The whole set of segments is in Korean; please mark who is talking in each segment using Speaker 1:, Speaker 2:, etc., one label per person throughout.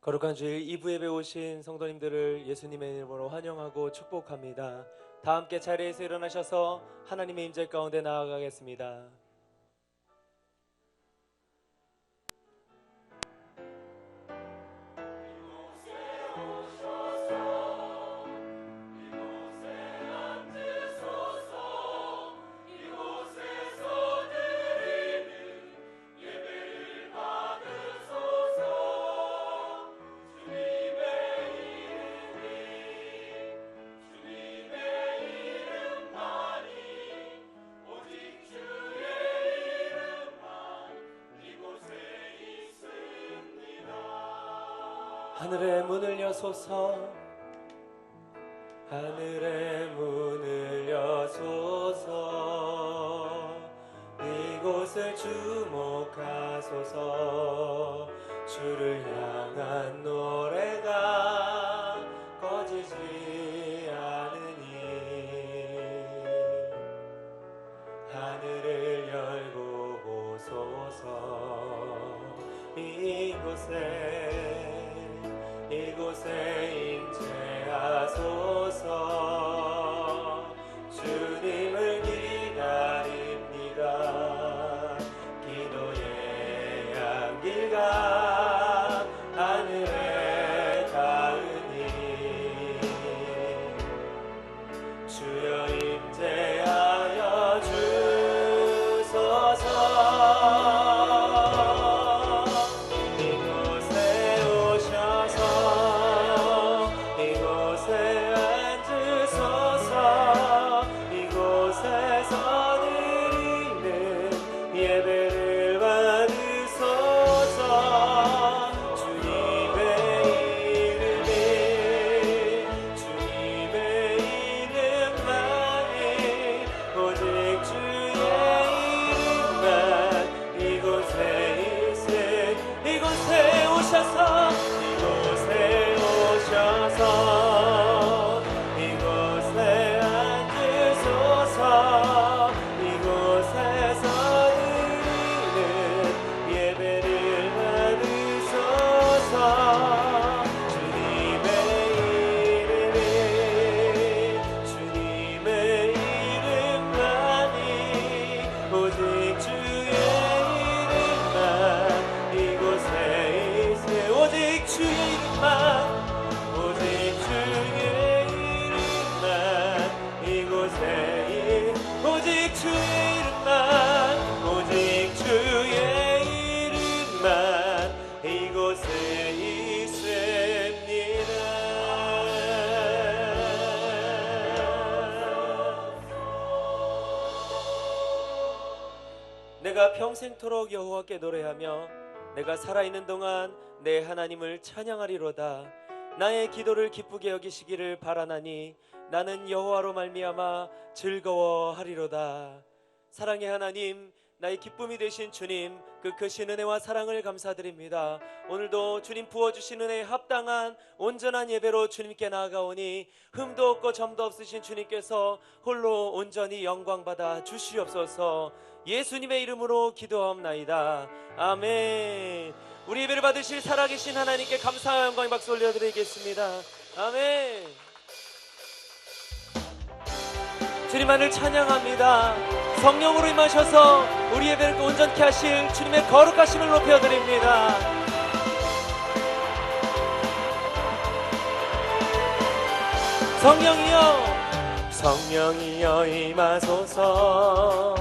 Speaker 1: 거룩한 주일 2부 예배 오신 성도님들을 예수님의 이름으로 환영하고 축복합니다. 다 함께 자리에서 일어나셔서 하나님의 임재 가운데 나아가겠습니다. 하늘의 문을 여소서, 하늘의 문을 여소서, 이곳을 주목하소서. 주를 향한 노래가 꺼지지 않으니 하늘을 열고 보소서. 이곳에 임재하소서. 주님을 기다립니다. 기도의 향기가 하늘에 닿으니 주여 임재하여 주소서. 내가 평생토록 여호와께 노래하며 내가 살아있는 동안 내 하나님을 찬양하리로다. 나의 기도를 기쁘게 여기시기를 바라나니 나는 여호와로 말미암아 즐거워하리로다. 사랑의 하나님, 나의 기쁨이 되신 주님, 그 크신 은혜와 사랑을 감사드립니다. 오늘도 주님 부어주신 은혜에 합당한 온전한 예배로 주님께 나아가오니 흠도 없고 점도 없으신 주님께서 홀로 온전히 영광받아 주시옵소서. 예수님의 이름으로 기도하옵나이다. 아멘. 우리 예배를 받으실 살아계신 하나님께 감사와 영광의 박수 올려드리겠습니다. 아멘. 주님만을 찬양합니다. 성령으로 임하셔서 우리 예배를 온전케 하실 주님의 거룩하심을 높여드립니다. 성령이여 임하소서.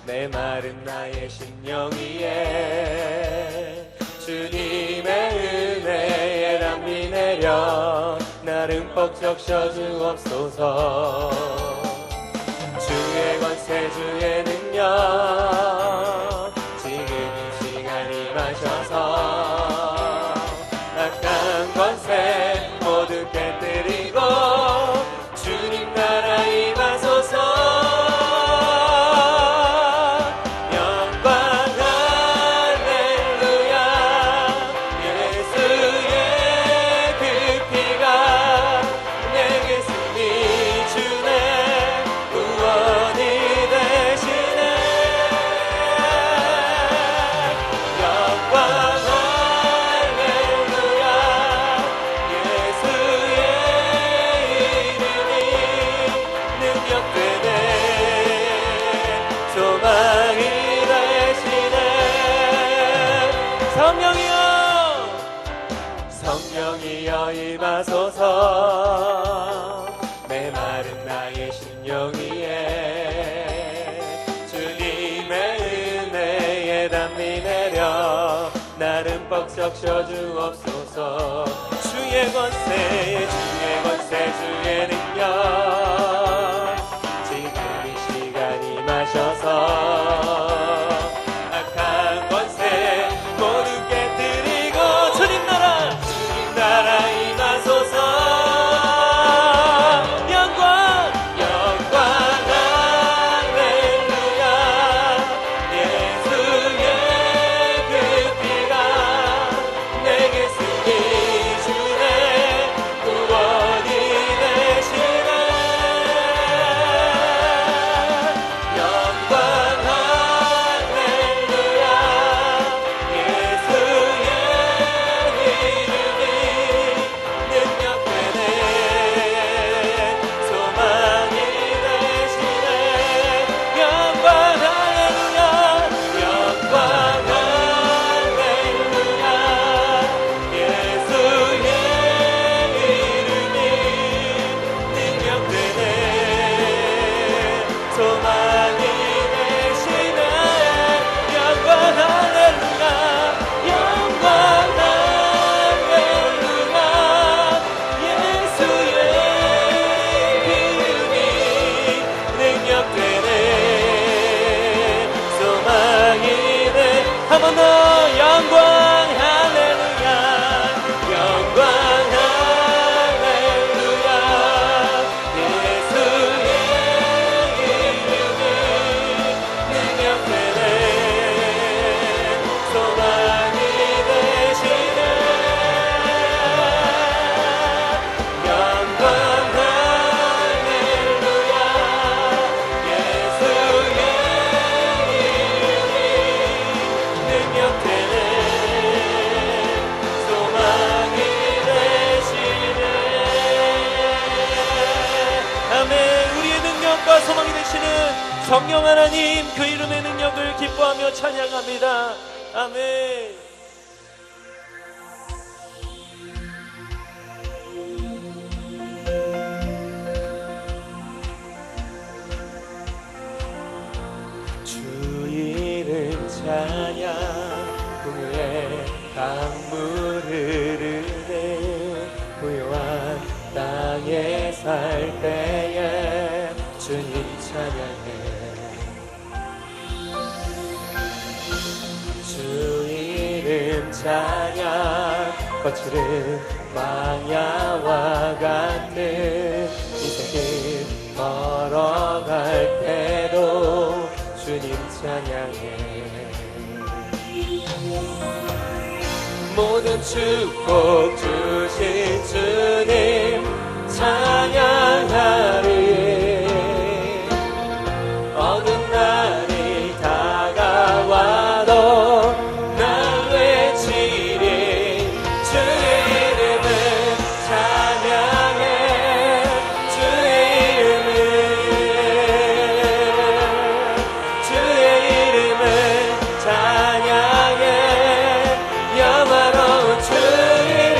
Speaker 1: 내 마른 나의 심령 위에 주님의 은혜의 담비 내려 나를 흠뻑 적셔주옵소서. 주의 권세 주의 능력 지금 이 시간 임하셔서 악한 권세 모두 깨뜨리고 주님 나라 임하소서. 임하소서. 메마른 나의 심령 위에 주님의 은혜에 담비 내려 나를 뻑적 씌워주옵소서. 주의 권세 주의 능력 지금 이 시간 임하셔서 악한 권세 모두 깨뜨리고 주님 나라 임하소서. 영광 할렐루야. 예수의 그 피가 내게 승리 주네. 구원이 되시네. 영광 할렐루야. 예수의 이름이 능력되네. 소망이 되시네. 영광 할렐루야. 영광 할렐루야. 예수의 이름이 능력되네. 소망이 되시네. 영광 할렐루야. 영광 할렐루야. 예수의 이름이 능력되네. 소망이 돼. 한 번 더 영광 할렐루야. 영광 할렐루야. 예수의 이름이 능력되네. 소망이 되시네. 영광 할렐루야. 예수의 이름이 능력되네. 소망이 되시네. 아멘. 우리의 능력과 소망이 되시는 성령 하나님, 그 이름의 능력을 기뻐하며 찬양합니다. 아멘. 주 이름 찬양 풍요의 강물 흐르네. 부요한 땅에 살 때에 주님 찬양해. 주 이름 찬양 거칠은 망야와 같은 인생길 걸어갈 때도 주님 찬양해. 모든 축복 주신 주님 찬양하리. 어두운 날이 다가와도 날 외치리. 주의 이름을 찬양해. 주의 이름을 찬양해. 영화로운 주 이름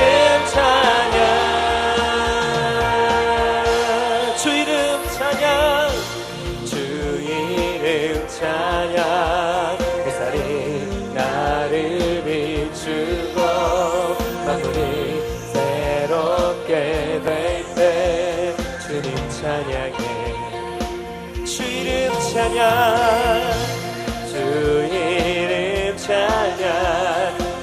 Speaker 1: 찬양. 주 이름 찬양. 주 이름 찬양. 햇살이 나를 비추고 만물이 새롭게 될 때 주님 찬양해. 주 이름 찬양. 주 이름 찬양.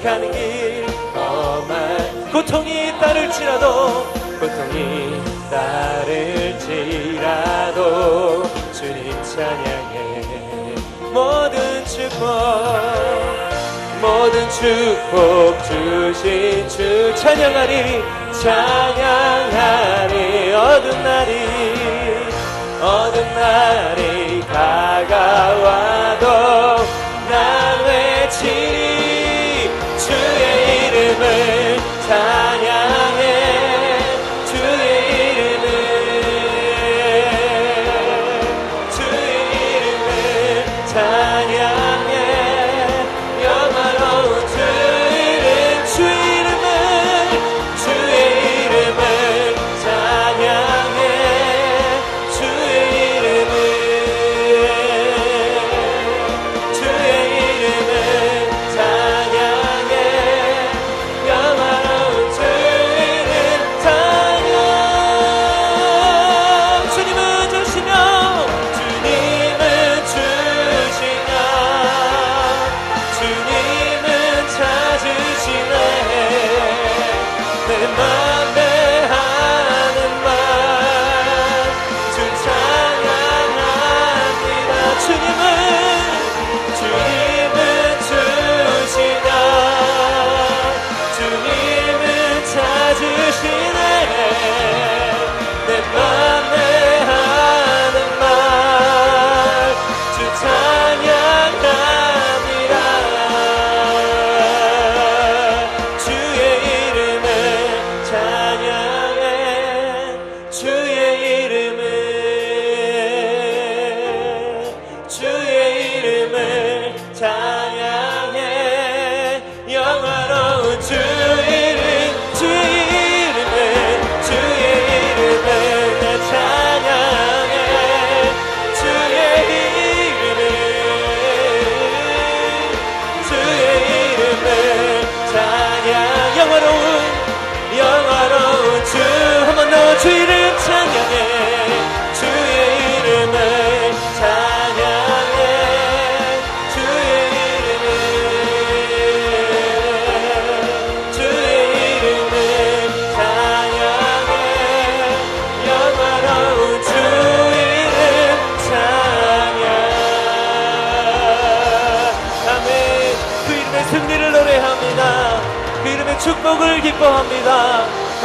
Speaker 1: 가는 길 험한 고통이 따를지라도 주님 찬양해. 모든 축복 주신 주 찬양하리. 어두운 날이 다가와도 난 외치리. 주의 이름을 찬양해. 주의 이름을 찬양해. 영화로운 주 이름. 주의 이름을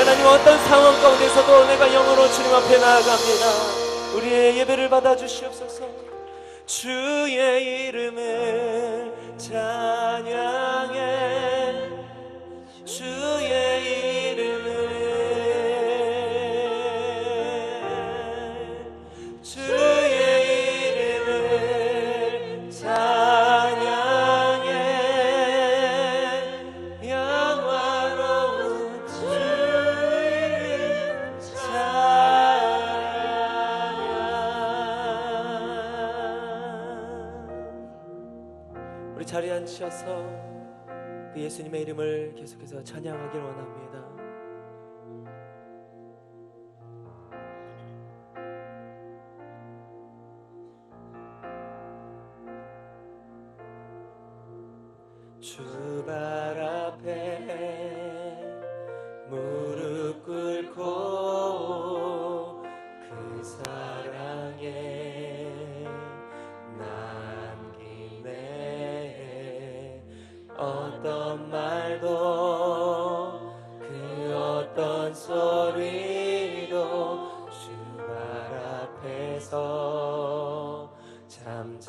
Speaker 1: 하나님, 어떤 상황 가운데서도 내가 영으로 주님 앞에 나아갑니다. 우리의 예배를 받아주시옵소서. 주의 이름을 찬양해, 주의 이름을, 주의 이름을 찬양해, 영화로운 주의 찬양. 우리 자리에 앉으셔서 그 예수님의 이름을 계속해서 찬양하길 원합니다. 주발 앞에 무릎 꿇고 그 사랑에 남기네. 어떤 말도 그 어떤 소리도 주발 앞에서 잠잠해지네.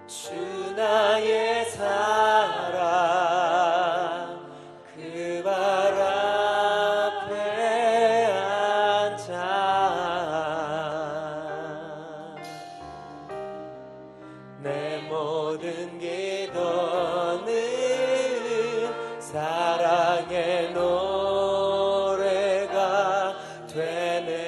Speaker 1: 주 나의 사랑 그 발 앞에 앉아 내 모든 기도는 사랑의 노래가 되네.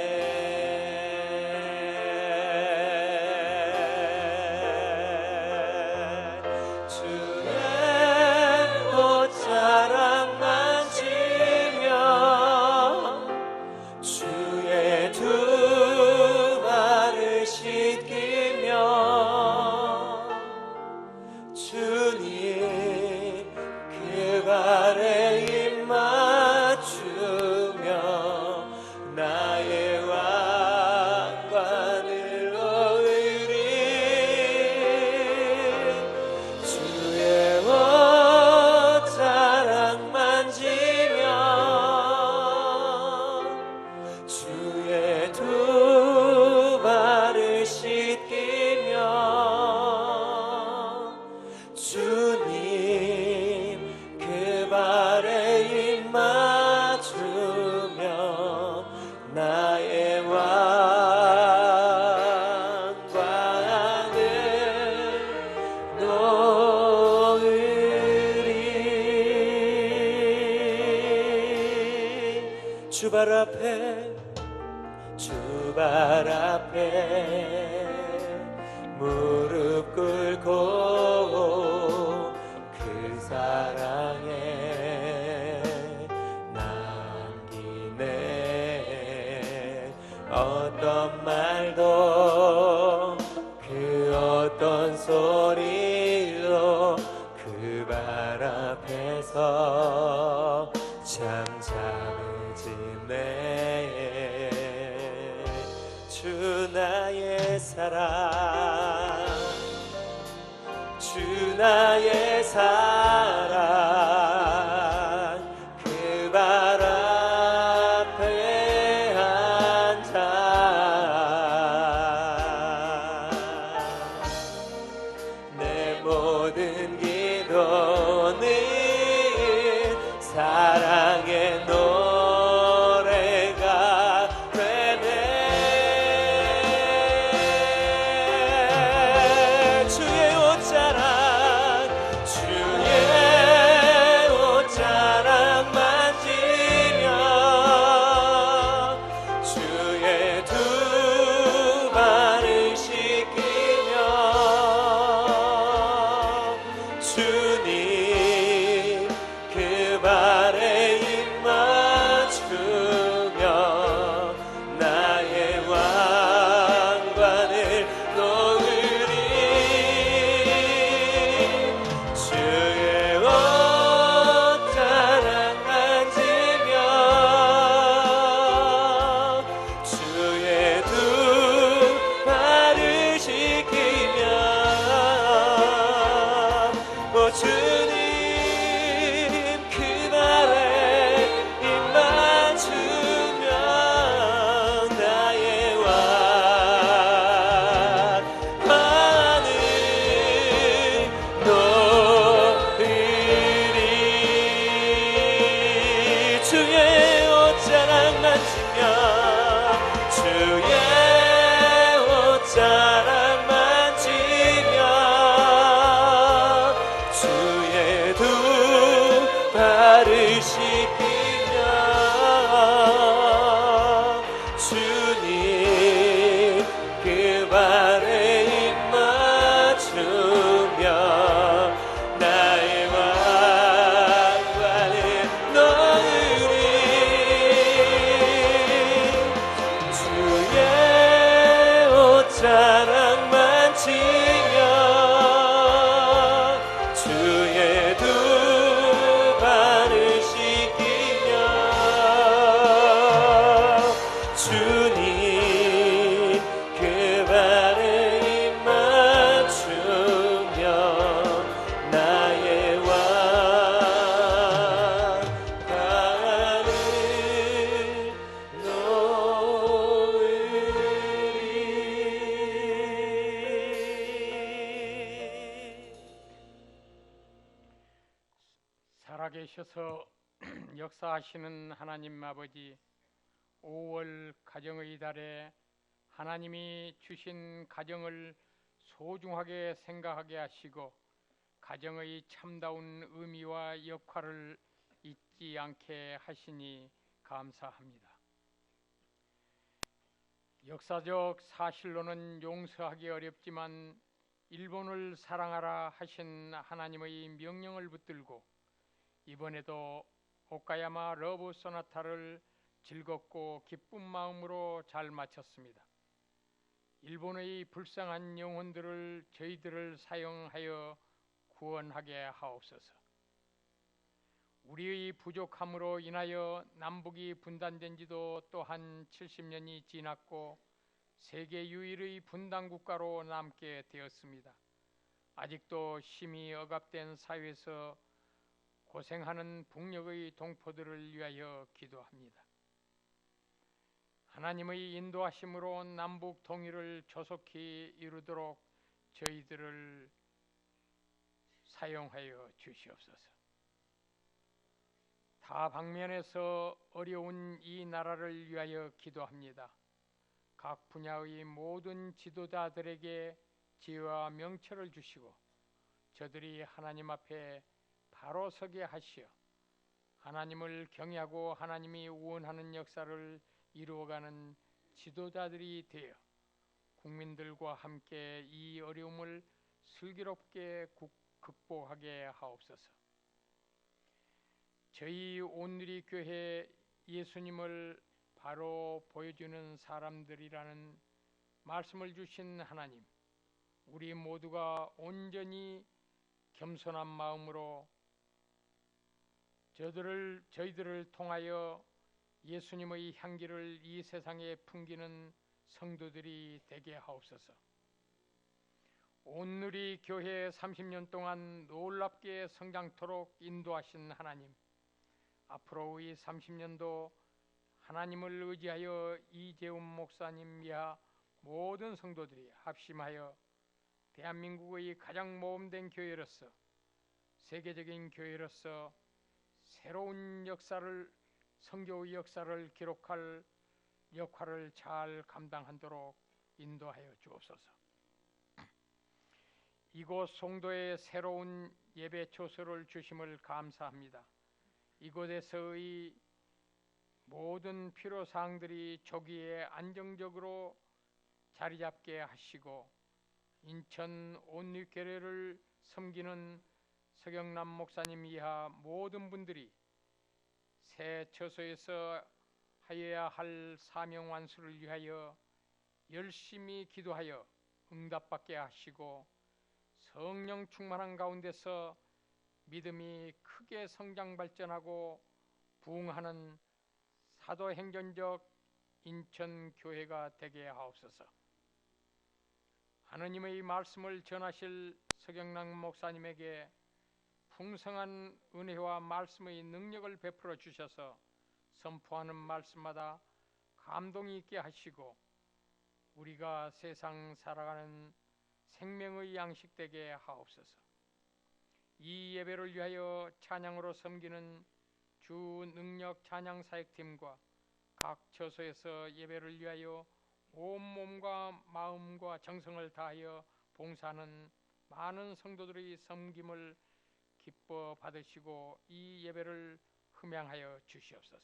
Speaker 1: 주발 앞에, 주발 앞에 무릎 꿇고 그 사랑에 남기네. 어떤 말도 그 어떤 소리로 그 발 앞에서 잠잠해지네. 주 나의 사랑, 주 나의 사랑 그 발 앞에 앉아 내 모든 기도는 사랑의 노래가 되네. 주의 옷자락, 주의 옷자락 만지며 주의 두 발을 씻기며 주님 그 말에 입 맞추면 나의 완화는 너으리 주의 옷자락 만지면 주의 옷자락 만지면 주의 두 발을 씻기며 주님 그 발에 입 맞추며 나의 왕관을 너으리 주의 옷자락 만지며 주의 두 발을 씻기며 주님 그 발에 입 맞추며 나의 왕관을
Speaker 2: 살아계셔서 역사하시는 하나님 아버지, 5월 가정의 달에 하나님이 주신 가정을 소중하게 생각하게 하시고 가정의 참다운 의미와 역할을 잊지 않게 하시니 감사합니다. 역사적 사실로는 용서하기 어렵지만 일본을 사랑하라 하신 하나님의 명령을 붙들고 이번에도 오카야마 러브 소나타를 즐겁고 기쁜 마음으로 잘 마쳤습니다. 일본의 불쌍한 영혼들을 저희들을 사용하여 구원하게 하옵소서. 우리의 부족함으로 인하여 남북이 분단된 지도 또한 70년이 지났고 세계 유일의 분단 국가로 남게 되었습니다. 아직도 심히 억압된 사회에서 고생하는 북녘의 동포들을 위하여 기도합니다. 하나님의 인도하심으로 남북 통일을 조속히 이루도록 저희들을 사용하여 주시옵소서. 다 방면에서 어려운 이 나라를 위하여 기도합니다. 각 분야의 모든 지도자들에게 지혜와 명철을 주시고 저들이 하나님 앞에 바로 서게 하시어 하나님을 경외하고 하나님이 원하는 역사를 이루어가는 지도자들이 되어 국민들과 함께 이 어려움을 슬기롭게 극복하게 하옵소서. 저희 온누리 교회 예수님을 바로 보여주는 사람들이라는 말씀을 주신 하나님, 우리 모두가 온전히 겸손한 마음으로 저희들을 통하여 예수님의 향기를 이 세상에 풍기는 성도들이 되게 하옵소서. 온누리 교회 30년 동안 놀랍게 성장토록 인도하신 하나님, 앞으로의 30년도 하나님을 의지하여 이재훈 목사님 이하 모든 성도들이 합심하여 대한민국의 가장 모범된 교회로서 세계적인 교회로서 새로운 역사를 선교의 역사를 기록할 역할을 잘 감당하도록 인도하여 주옵소서. 이곳 송도에 새로운 예배 초소를 주심을 감사합니다. 이곳에서의 모든 필요사항들이 조기에 안정적으로 자리 잡게 하시고 인천 온누리교회를 섬기는 서경남 목사님 이하 모든 분들이 새 처소에서 하여야 할 사명 완수를 위하여 열심히 기도하여 응답받게 하시고 성령 충만한 가운데서 믿음이 크게 성장 발전하고 부흥하는 사도행전적 인천교회가 되게 하옵소서. 하느님의 말씀을 전하실 서경남 목사님에게 풍성한 은혜와 말씀의 능력을 베풀어 주셔서 선포하는 말씀마다 감동이 있게 하시고 우리가 세상 살아가는 생명의 양식 되게 하옵소서. 이 예배를 위하여 찬양으로 섬기는 주 능력 찬양 사역팀과 각 처소에서 예배를 위하여 온 몸과 마음과 정성을 다하여 봉사하는 많은 성도들의 섬김을 기뻐 받으시고 이 예배를 흠양하여 주시옵소서.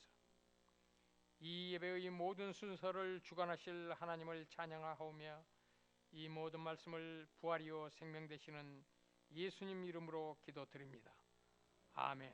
Speaker 2: 이 예배의 모든 순서를 주관하실 하나님을 찬양하오며 이 모든 말씀을 부활이요 생명 되시는 예수님 이름으로 기도드립니다. 아멘.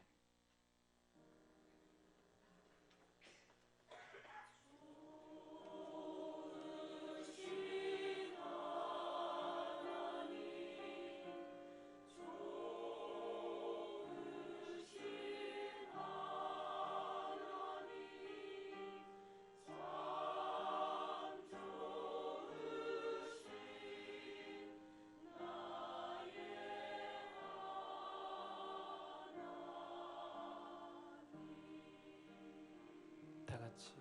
Speaker 1: 다 같이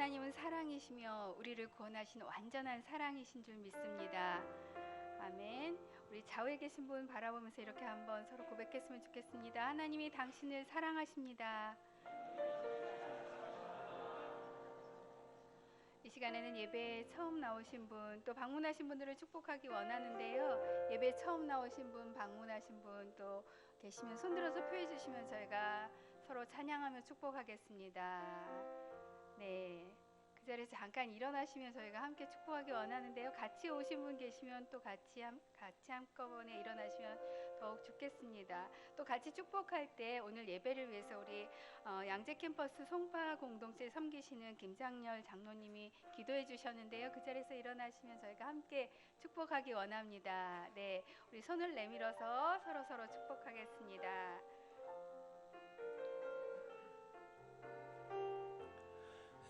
Speaker 3: 하나님은 사랑이시며 우리를 구원하신 완전한 사랑이신 줄 믿습니다. 아멘. 우리 좌우에 계신 분 바라보면서 이렇게 한번 서로 고백했으면 좋겠습니다. 하나님이 당신을 사랑하십니다. 이 시간에는 예배에 처음 나오신 분, 또 방문하신 분들을 축복하기 원하는데요. 예배에 처음 나오신 분, 방문하신 분 또 계시면 손들어서 표해 주시면 저희가 서로 찬양하며 축복하겠습니다. 네, 그 자리에서 잠깐 일어나시면 저희가 함께 축복하기 원하는데요. 같이 오신 분 계시면 또 같이 한꺼번에 일어나시면 더욱 좋겠습니다. 또 같이 축복할 때 오늘 예배를 위해서 우리 양재 캠퍼스 송파 공동체 섬기시는 김장렬 장로님이 기도해 주셨는데요. 그 자리에서 일어나시면 저희가 함께 축복하기 원합니다. 네, 우리 손을 내밀어서 서로 축복하겠습니다.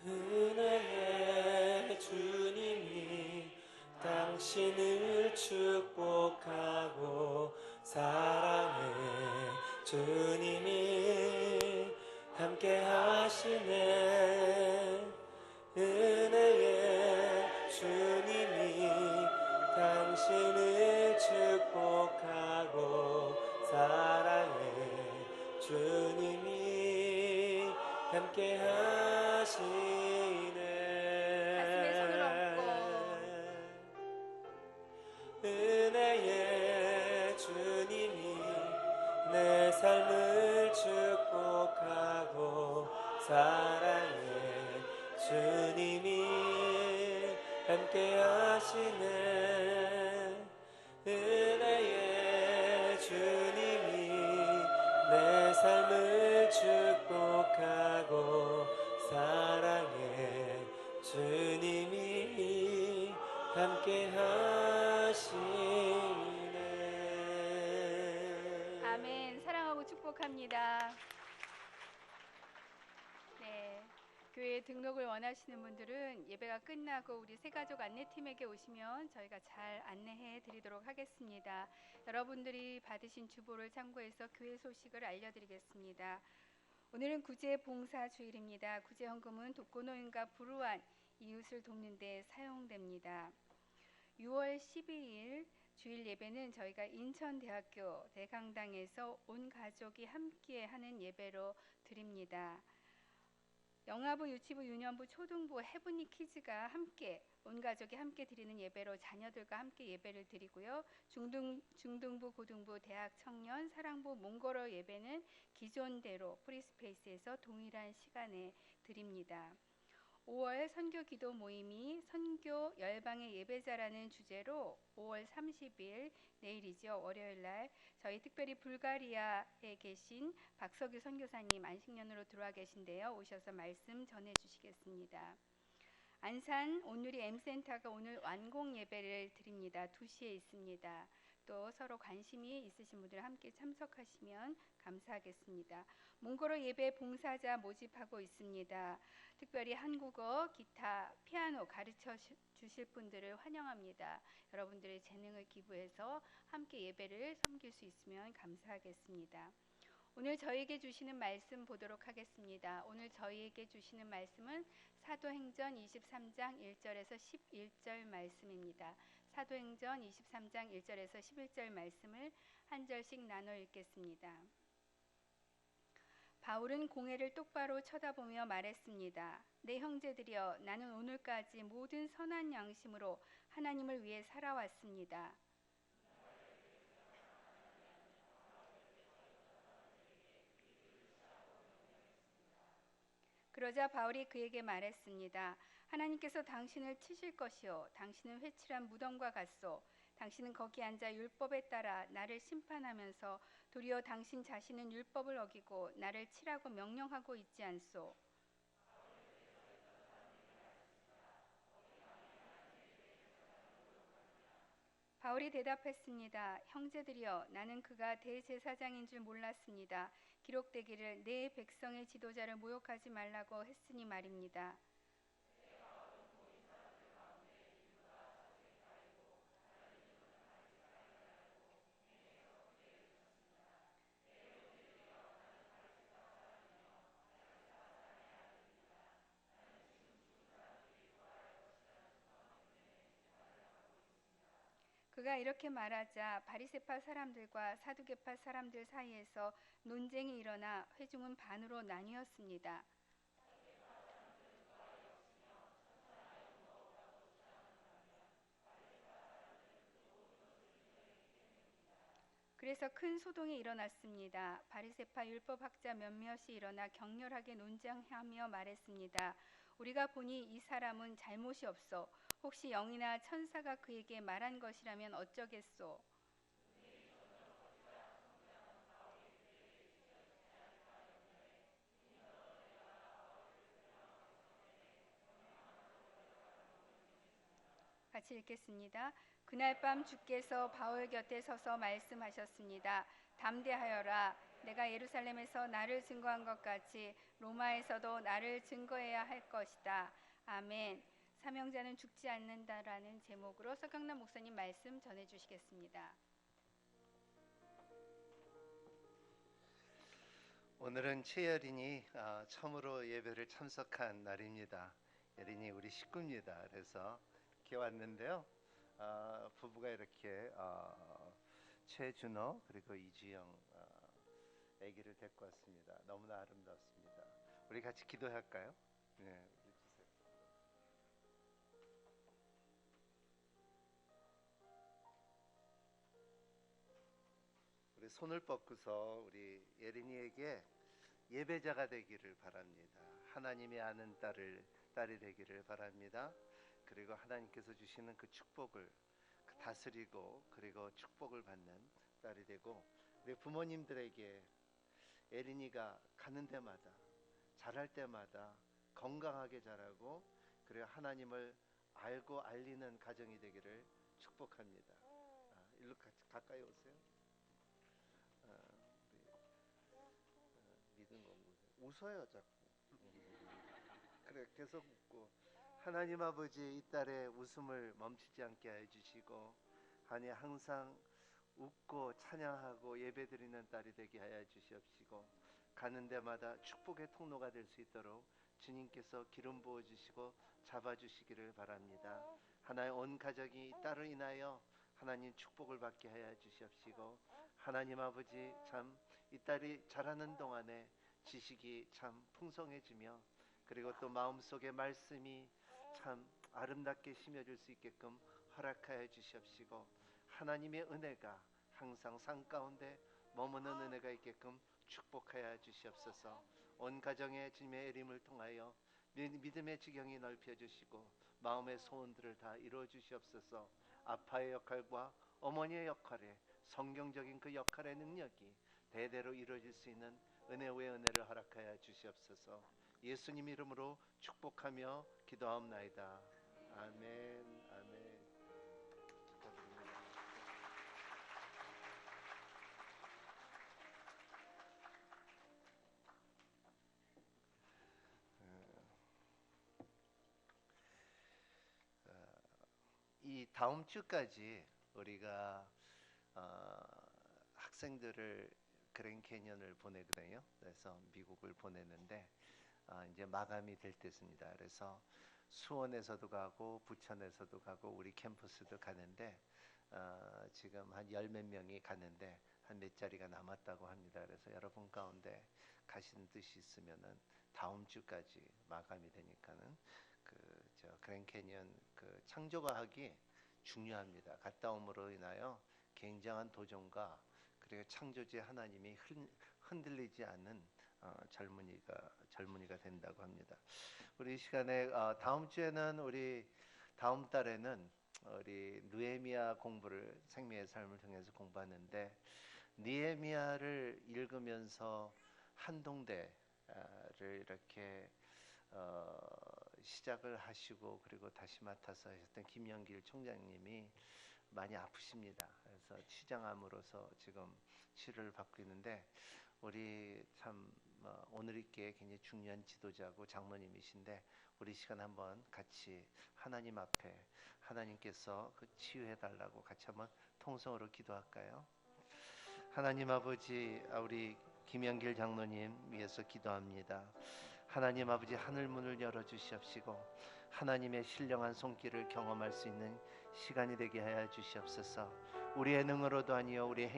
Speaker 1: 은혜의 주님이 당신을 축복하고 사랑의 주님이 함께 하시네. 은혜의 주님이 당신을 축복하고 사랑의 주님이 함께 하시네.
Speaker 3: 가슴에 손을 얹고
Speaker 1: 은혜의 주님이 내 삶을 축복하고 사랑의 주님이 함께 하시네. 은혜의 주님이 내 삶을 축복하고 사랑의 주님이 함께 하시네.
Speaker 3: 아멘. 사랑하고 축복합니다. 네, 교회에 등록을 원하시는 분들은 예배가 끝나고 우리 새가족 안내팀에게 오시면 저희가 잘 안내해 드리도록 하겠습니다. 여러분들이 받으신 주보를 참고해서 교회 소식을 알려드리겠습니다. 오늘은 구제 봉사 주일입니다. 구제 헌금은 독거노인과 불우한 이웃을 돕는 데 사용됩니다. 6월 12일 주일 예배는 저희가 인천대학교 대강당에서 온 가족이 함께 하는 예배로 드립니다. 영아부, 유치부, 유년부, 초등부, 해분이 키즈가 함께 온 가족이 함께 드리는 예배로 자녀들과 함께 예배를 드리고요. 중등부, 고등부, 대학 청년, 사랑부, 몽골어 예배는 기존대로 프리스페이스에서 동일한 시간에 드립니다. 5월 선교 기도 모임이 선교 열방의 예배자라는 주제로 5월 30일 내일이죠. 월요일 날 저희 특별히 불가리아에 계신 박석유 선교사님 안식년으로 들어와 계신데요. 오셔서 말씀 전해 주시겠습니다. 안산 온누리 M센터가 오늘 완공 예배를 드립니다. 2시에 있습니다. 또 서로 관심이 있으신 분들 함께 참석하시면 감사하겠습니다. 몽골어 예배 봉사자 모집하고 있습니다. 특별히 한국어, 기타, 피아노 가르쳐 주실 분들을 환영합니다. 여러분들의 재능을 기부해서 함께 예배를 섬길 수 있으면 감사하겠습니다. 오늘 저희에게 주시는 말씀 보도록 하겠습니다. 오늘 저희에게 주시는 말씀은 사도행전 23장 1절에서 11절 말씀입니다. 사도행전 23장 1절에서 11절 말씀을 한 절씩 나눠 읽겠습니다. 바울은 공회를 똑바로 쳐다보며 말했습니다. 내 형제들이여, 나는 오늘까지 모든 선한 양심으로 하나님을 위해 살아왔습니다. 그러자 바울이 그에게 말했습니다. 하나님께서 당신을 치실 것이요, 당신은 회칠한 무덤과 같소. 당신은 거기 앉아 율법에 따라 나를 심판하면서 도리어 당신 자신은 율법을 어기고 나를 치라고 명령하고 있지 않소. 바울이 대답했습니다. 형제들이여, 나는 그가 대제사장인 줄 몰랐습니다. 기록되기를 내 백성의 지도자를 모욕하지 말라고 했으니 말입니다. 그가 이렇게 말하자 바리새파 사람들과 사두개파 사람들 사이에서 논쟁이 일어나 회중은 반으로 나뉘었습니다. 그래서 큰 소동이 일어났습니다. 바리새파 율법학자 몇몇이 일어나 격렬하게 논쟁하며 말했습니다. 우리가 보니 이 사람은 잘못이 없어. 혹시 영이나 천사가 그에게 말한 것이라면 어쩌겠소? 같이 읽겠습니다. 그날 밤 주께서 바울 곁에 서서 말씀하셨습니다. 담대하여라. 내가 예루살렘에서 나를 증거한 것 같이 로마에서도 나를 증거해야 할 것이다. 아멘. 사명자는 죽지 않는다라는 제목으로 서경남 목사님 말씀 전해주시겠습니다.
Speaker 4: 오늘은 최여린이 처음으로 예배를 참석한 날입니다. 여린이 우리 식구입니다. 그래서 이렇게 왔는데요. 부부가 이렇게 최준호 그리고 이주영 아기를 데리고 왔습니다. 너무나 아름답습니다. 우리 같이 기도할까요? 네, 우리 주세요. 우리 손을 뻗고서 우리 예린이에게 예배자가 되기를 바랍니다. 하나님이 아는 딸이 되기를 바랍니다. 그리고 하나님께서 주시는 그 축복을 다스리고 그리고 축복을 받는 딸이 되고, 우리 부모님들에게 예린이가 가는 데마다 자랄 때마다 건강하게 자라고 그리고 하나님을 알고 알리는 가정이 되기를 축복합니다. 일로 가까이 오세요. 믿음 공부 웃어요 자꾸. 그래 계속 웃고, 하나님 아버지 이 딸의 웃음을 멈추지 않게 해주시고 항상 웃고 찬양하고 예배드리는 딸이 되게 하여 주시옵시고, 가는 데마다 축복의 통로가 될 수 있도록 주님께서 기름 부어주시고 잡아주시기를 바랍니다. 하나의 온 가족이 이 딸을 인하여 하나님 축복을 받게 하여 주시옵시고, 하나님 아버지 참 이 딸이 자라는 동안에 지식이 참 풍성해지며 그리고 또 마음속에 말씀이 참 아름답게 심어질 수 있게끔 허락하여 주시옵시고, 하나님의 은혜가 항상 산 가운데 머무는 은혜가 있게끔 축복하여 주시옵소서. 온 가정의 주님의 이름을 통하여 믿음의 지경이 넓혀주시고 마음의 소원들을 다 이루어 주시옵소서. 아빠의 역할과 어머니의 역할에 성경적인 그 역할의 능력이 대대로 이루어질 수 있는 은혜 위에 은혜를 허락하여 주시옵소서. 예수님 이름으로 축복하며 기도하옵나이다. 아멘. 아멘. 축하드립니다. 이 다음 주까지 우리가 학생들을 그랜 캐년을 보내거든요. 그래서 미국을 보내는데 이제 마감이 될 때입니다. 그래서 수원에서도 가고 부천에서도 가고 우리 캠퍼스도 가는데 지금 한 열 몇 명이 가는데 한 몇 자리가 남았다고 합니다. 그래서 여러분 가운데 가시는 뜻이 있으면은 다음 주까지 마감이 되니까는 저 그랜 캐년 창조과학이 중요합니다. 갔다 옴으로 인하여 굉장한 도전과 그리고 창조주의 하나님이 흔들리지 않는 젊은이가 된다고 합니다. 우리 이 시간에 다음 주에는 다음 달에는 우리 느헤미야 공부를 생명의 삶을 통해서 공부하는데, 느헤미야를 읽으면서 한동대를 이렇게 시작을 하시고 그리고 다시 맡아서 하셨던 김영길 총장님이 많이 아프십니다. 그래서 취장암으로서 지금 치료를 받고 있는데, 우리 참 오늘 있게 굉장히 중요한 지도자고 장로님이신데 우리 시간 한번 같이 하나님 앞에 하나님께서 그 치유해 달라고 같이 한번 통성으로 기도할까요? 하나님 아버지, 우리 김영길 장로님 위해서 기도합니다. 하나님 아버지, 하늘 문을 열어 주시옵시고 하나님의 신령한 손길을 경험할 수 있는 시간이 되게 하여 주시옵소서. 우리의 능으로도 아니요 우리의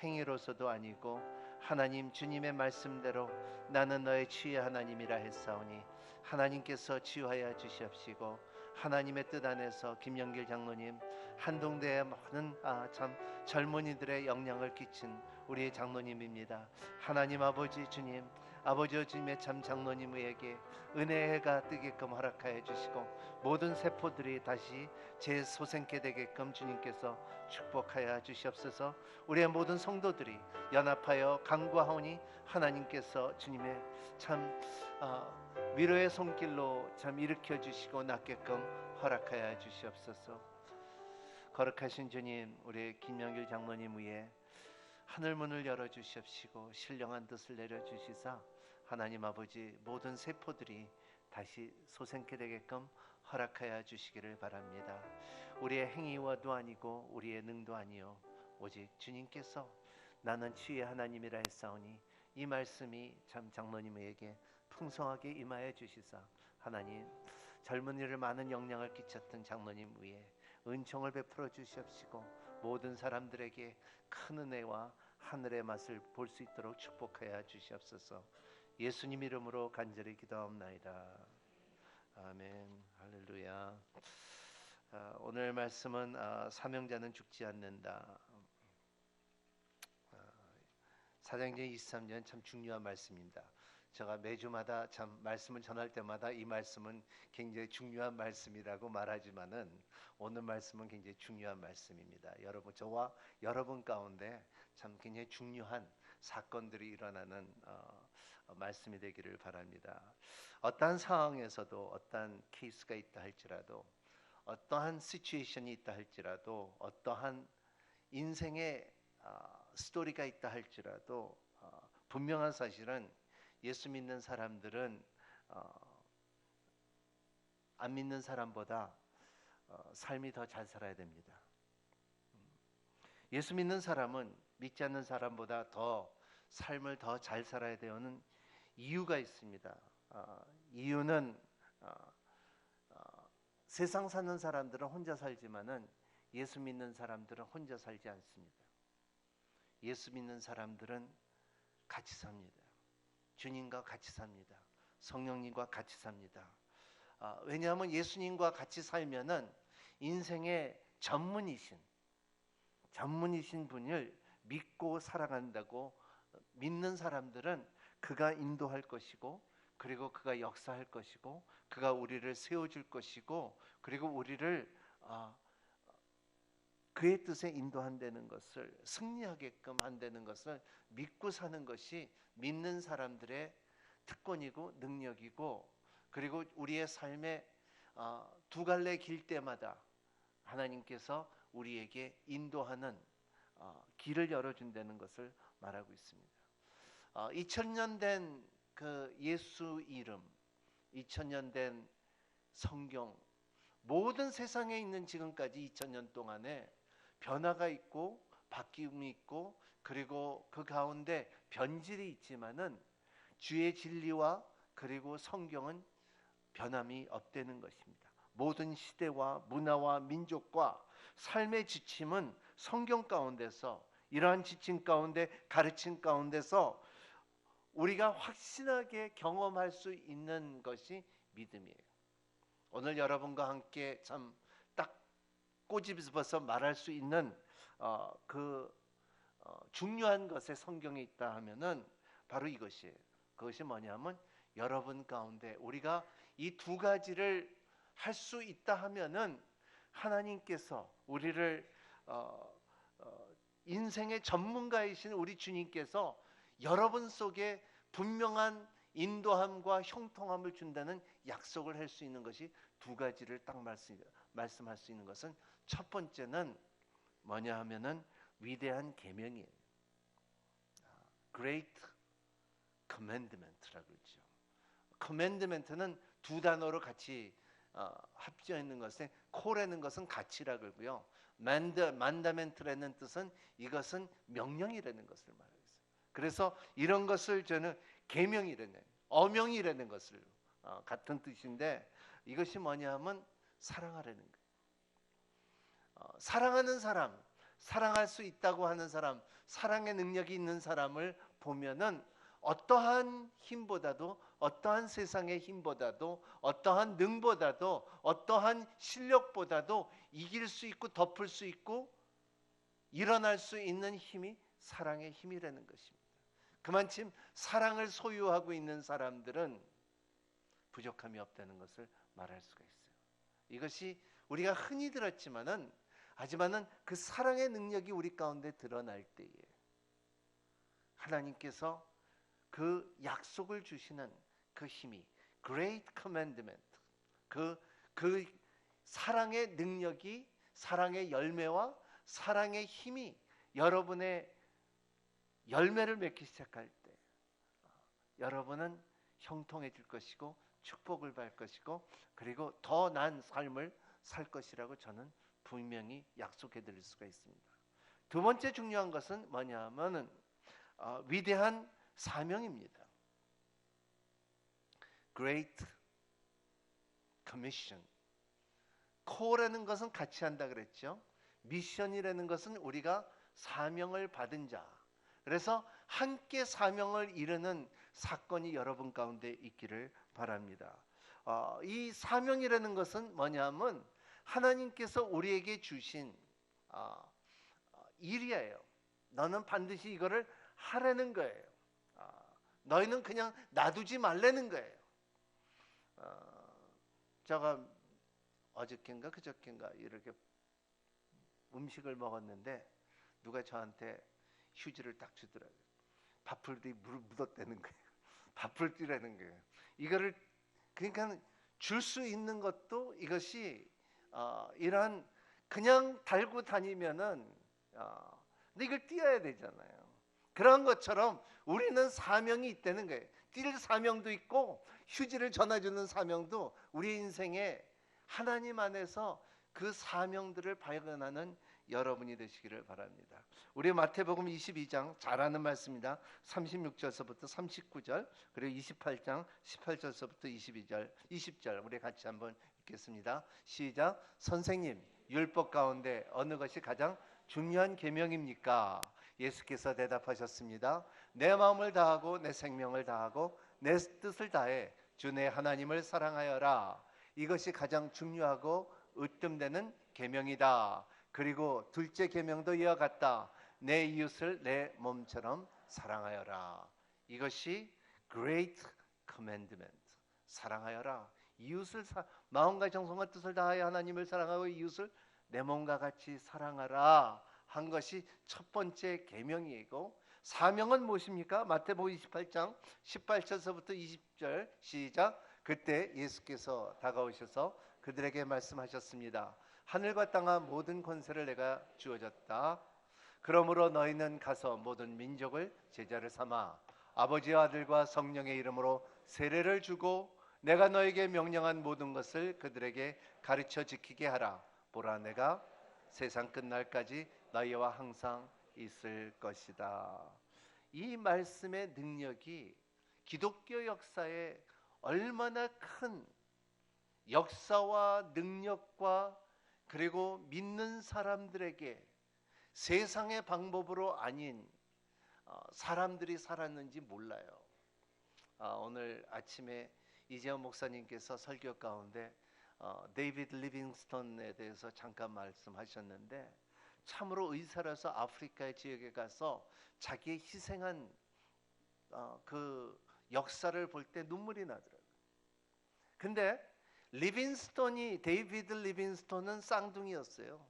Speaker 4: 행위로서도 아니고 하나님 주님의 말씀대로 나는 너의 치유의 하나님이라 했사오니 하나님께서 치유하여 주시옵시고 하나님의 뜻 안에서 김영길 장로님 한동대의 많은 참 젊은이들의 영향을 끼친 우리의 장로님입니다. 하나님 아버지 주님, 아버지 주님의 참 장로님에게 은혜의 해가 뜨게끔 허락하여 주시고 모든 세포들이 다시 재소생케 되게끔 주님께서 축복하여 주시옵소서. 우리의 모든 성도들이 연합하여 간구하오니 하나님께서 주님의 참 위로의 손길로 참 일으켜 주시고 낫게끔 허락하여 주시옵소서. 거룩하신 주님, 우리 김영길 장로님 위에 하늘 문을 열어 주시옵시고 신령한 뜻을 내려 주시사 하나님 아버지 모든 세포들이 다시 소생케 되게끔 허락하여 주시기를 바랍니다. 우리의 행위와도 아니고 우리의 능도 아니요 오직 주님께서 나는 치유의 하나님이라 했사오니 이 말씀이 참 장로님에게 풍성하게 임하여 주시사 하나님 젊은이를 많은 영향을 끼쳤던 장로님 위에 은총을 베풀어 주시옵시고 모든 사람들에게 큰 은혜와 하늘의 맛을 볼 수 있도록 축복하여 주시옵소서. 예수님 이름으로 간절히 기도하옵나이다. 아멘. 할렐루야. 오늘 말씀은 사명자는 죽지 않는다. 사도행전 23년 참 중요한 말씀입니다. 제가 매주마다 참 말씀을 전할 때마다 이 말씀은 굉장히 중요한 말씀이라고 말하지만은 오늘 말씀은 굉장히 중요한 말씀입니다. 여러분, 저와 여러분 가운데 참 굉장히 중요한 사건들이 일어나는 말씀이 되기를 바랍니다. 어떠한 상황에서도 어떠한 케이스가 있다 할지라도 어떠한 시츄에이션이 있다 할지라도 어떠한 인생의 스토리가 있다 할지라도 분명한 사실은 예수 믿는 사람들은 안 믿는 사람보다 삶이 더 잘 살아야 됩니다. 예수 믿는 사람은 믿지 않는 사람보다 더 삶을 더 잘 살아야 되는 이유가 있습니다. 이유는 세상 사는 사람들은 혼자 살지만은 예수 믿는 사람들은 혼자 살지 않습니다. 예수 믿는 사람들은 같이 삽니다. 주님과 같이 삽니다. 성령님과 같이 삽니다. 왜냐하면 예수님과 같이 살면은 인생의 전문이신 분을 믿고 살아간다고 믿는 사람들은 그가 인도할 것이고 그리고 그가 역사할 것이고 그가 우리를 세워줄 것이고 그리고 우리를 그의 뜻에 인도한다는 것을 승리하게끔 한다는 것을 믿고 사는 것이 믿는 사람들의 특권이고 능력이고 그리고 우리의 삶의 두 갈래 길 때마다 하나님께서 우리에게 인도하는 길을 열어준다는 것을 말하고 있습니다. 2000년 된 그 예수 이름, 2000년 된 성경, 모든 세상에 있는 지금까지 2000년 동안에 변화가 있고 바뀜이 있고 그리고 그 가운데 변질이 있지만은 주의 진리와 그리고 성경은 변함이 없다는 것입니다. 모든 시대와 문화와 민족과 삶의 지침은 성경 가운데서 이러한 지침 가운데 가르침 가운데서 우리가 확신하게 경험할 수 있는 것이 믿음이에요. 오늘 여러분과 함께 참 딱 꼬집어서 말할 수 있는 중요한 것에 성경에 있다 하면은 바로 이것이에요. 그것이 뭐냐면 여러분 가운데 우리가 이 두 가지를 할 수 있다 하면은 하나님께서 우리를 인생의 전문가이신 우리 주님께서 여러분 속에 분명한 인도함과 형통함을 준다는 약속을 할 수 있는 것이 두 가지를 딱 말씀할 수 있는 것은 첫 번째는 뭐냐 하면은 위대한 계명이에요. Great Commandment라고 그러죠. Commandment는 두 단어로 같이 합쳐 있는 것에 코라는 것은 가치라 그러고요. 만다멘트라는 뜻은 이것은 명령이라는 것을 말하고 있어요. 그래서 이런 것을 저는 계명이라는 어명이라는 것을 같은 뜻인데 이것이 뭐냐 하면 사랑하라는 거예요. 사랑하는 사람, 사랑할 수 있다고 하는 사람, 사랑의 능력이 있는 사람을 보면은 어떠한 힘보다도, 어떠한 세상의 힘보다도, 어떠한 능보다도, 어떠한 실력보다도 이길 수 있고 덮을 수 있고 일어날 수 있는 힘이 사랑의 힘이라는 것입니다. 그만큼 사랑을 소유하고 있는 사람들은 부족함이 없다는 것을 말할 수가 있어요. 이것이 우리가 흔히 들었지만은, 하지만은 그 사랑의 능력이 우리 가운데 드러날 때에 하나님께서 그 약속을 주시는 그 힘이, Great Commandment, 그 사랑의 능력이, 사랑의 열매와 사랑의 힘이 여러분의 열매를 맺기 시작할 때 여러분은 형통해질 것이고 축복을 받을 것이고 그리고 더 나은 삶을 살 것이라고 저는 분명히 약속해 드릴 수가 있습니다. 두 번째 중요한 것은 뭐냐 하면은 위대한 사명입니다. Great Commission. Call라는 것은 같이 한다 그랬죠. 미션이라는 것은 우리가 사명을 받은 자. 그래서 함께 사명을 이루는 사건이 여러분 가운데 있기를 바랍니다. 이 사명이라는 것은 뭐냐면 하나님께서 우리에게 주신 일이에요. 너는 반드시 이거를 하라는 거예요. 너희는 그냥 놔두지 말라는 거예요. 제가 어저께인가 그저께인가 이렇게 음식을 먹었는데 누가 저한테 휴지를 딱 주더라고요. 밥풀 뒤 물을 묻었다는 거예요. 밥풀 뛰라는 거예요. 이거를 그러니까 줄 수 있는 것도 이것이 이러한 그냥 달고 다니면은 근데 이걸 띄어야 되잖아요. 그런 것처럼 우리는 사명이 있다는 거예요. 뛸 사명도 있고 휴지를 전해주는 사명도 우리 인생에 하나님 안에서 그 사명들을 발견하는 여러분이 되시기를 바랍니다. 우리 마태복음 22장 잘 아는 말씀입니다. 36절서부터 39절 그리고 28장 18절서부터 22절 20절 우리 같이 한번 읽겠습니다. 시작. 선생님, 율법 가운데 어느 것이 가장 중요한 계명입니까? 예수께서 대답하셨습니다. 내 마음을 다하고 내 생명을 다하고 내 뜻을 다해 주 내 하나님을 사랑하여라. 이것이 가장 중요하고 으뜸되는 계명이다. 그리고 둘째 계명도 이와 같다. 내 이웃을 내 몸처럼 사랑하여라. 이것이 Great Commandment. 사랑하여라. 이웃을 마음과 정성과 뜻을 다하여 하나님을 사랑하고 이웃을 내 몸과 같이 사랑하라 한 것이 첫 번째 계명이고, 사명은 무엇입니까? 마태복음 28장 18절서부터 20절 시작. 그때 예수께서 다가오셔서 그들에게 말씀하셨습니다. 하늘과 땅과 모든 권세를 내가 주어졌다. 그러므로 너희는 가서 모든 민족을 제자를 삼아 아버지와 아들과 성령의 이름으로 세례를 주고 내가 너에게 명령한 모든 것을 그들에게 가르쳐 지키게 하라. 보라, 내가 세상 끝날까지 너희와 항상 있을 것이다. 이 말씀의 능력이 기독교 역사에 얼마나 큰 역사와 능력과 그리고 믿는 사람들에게 세상의 방법으로 아닌 사람들이 살았는지 몰라요. 오늘 아침에 이재원 목사님께서 설교 가운데 데이비드 리빙스턴에 대해서 잠깐 말씀하셨는데 참으로 의사라서 아프리카의 지역에 가서 자기의 희생한 그 역사를 볼 때 눈물이 나더라고요. 근데 데이비드 리빙스턴은 쌍둥이였어요.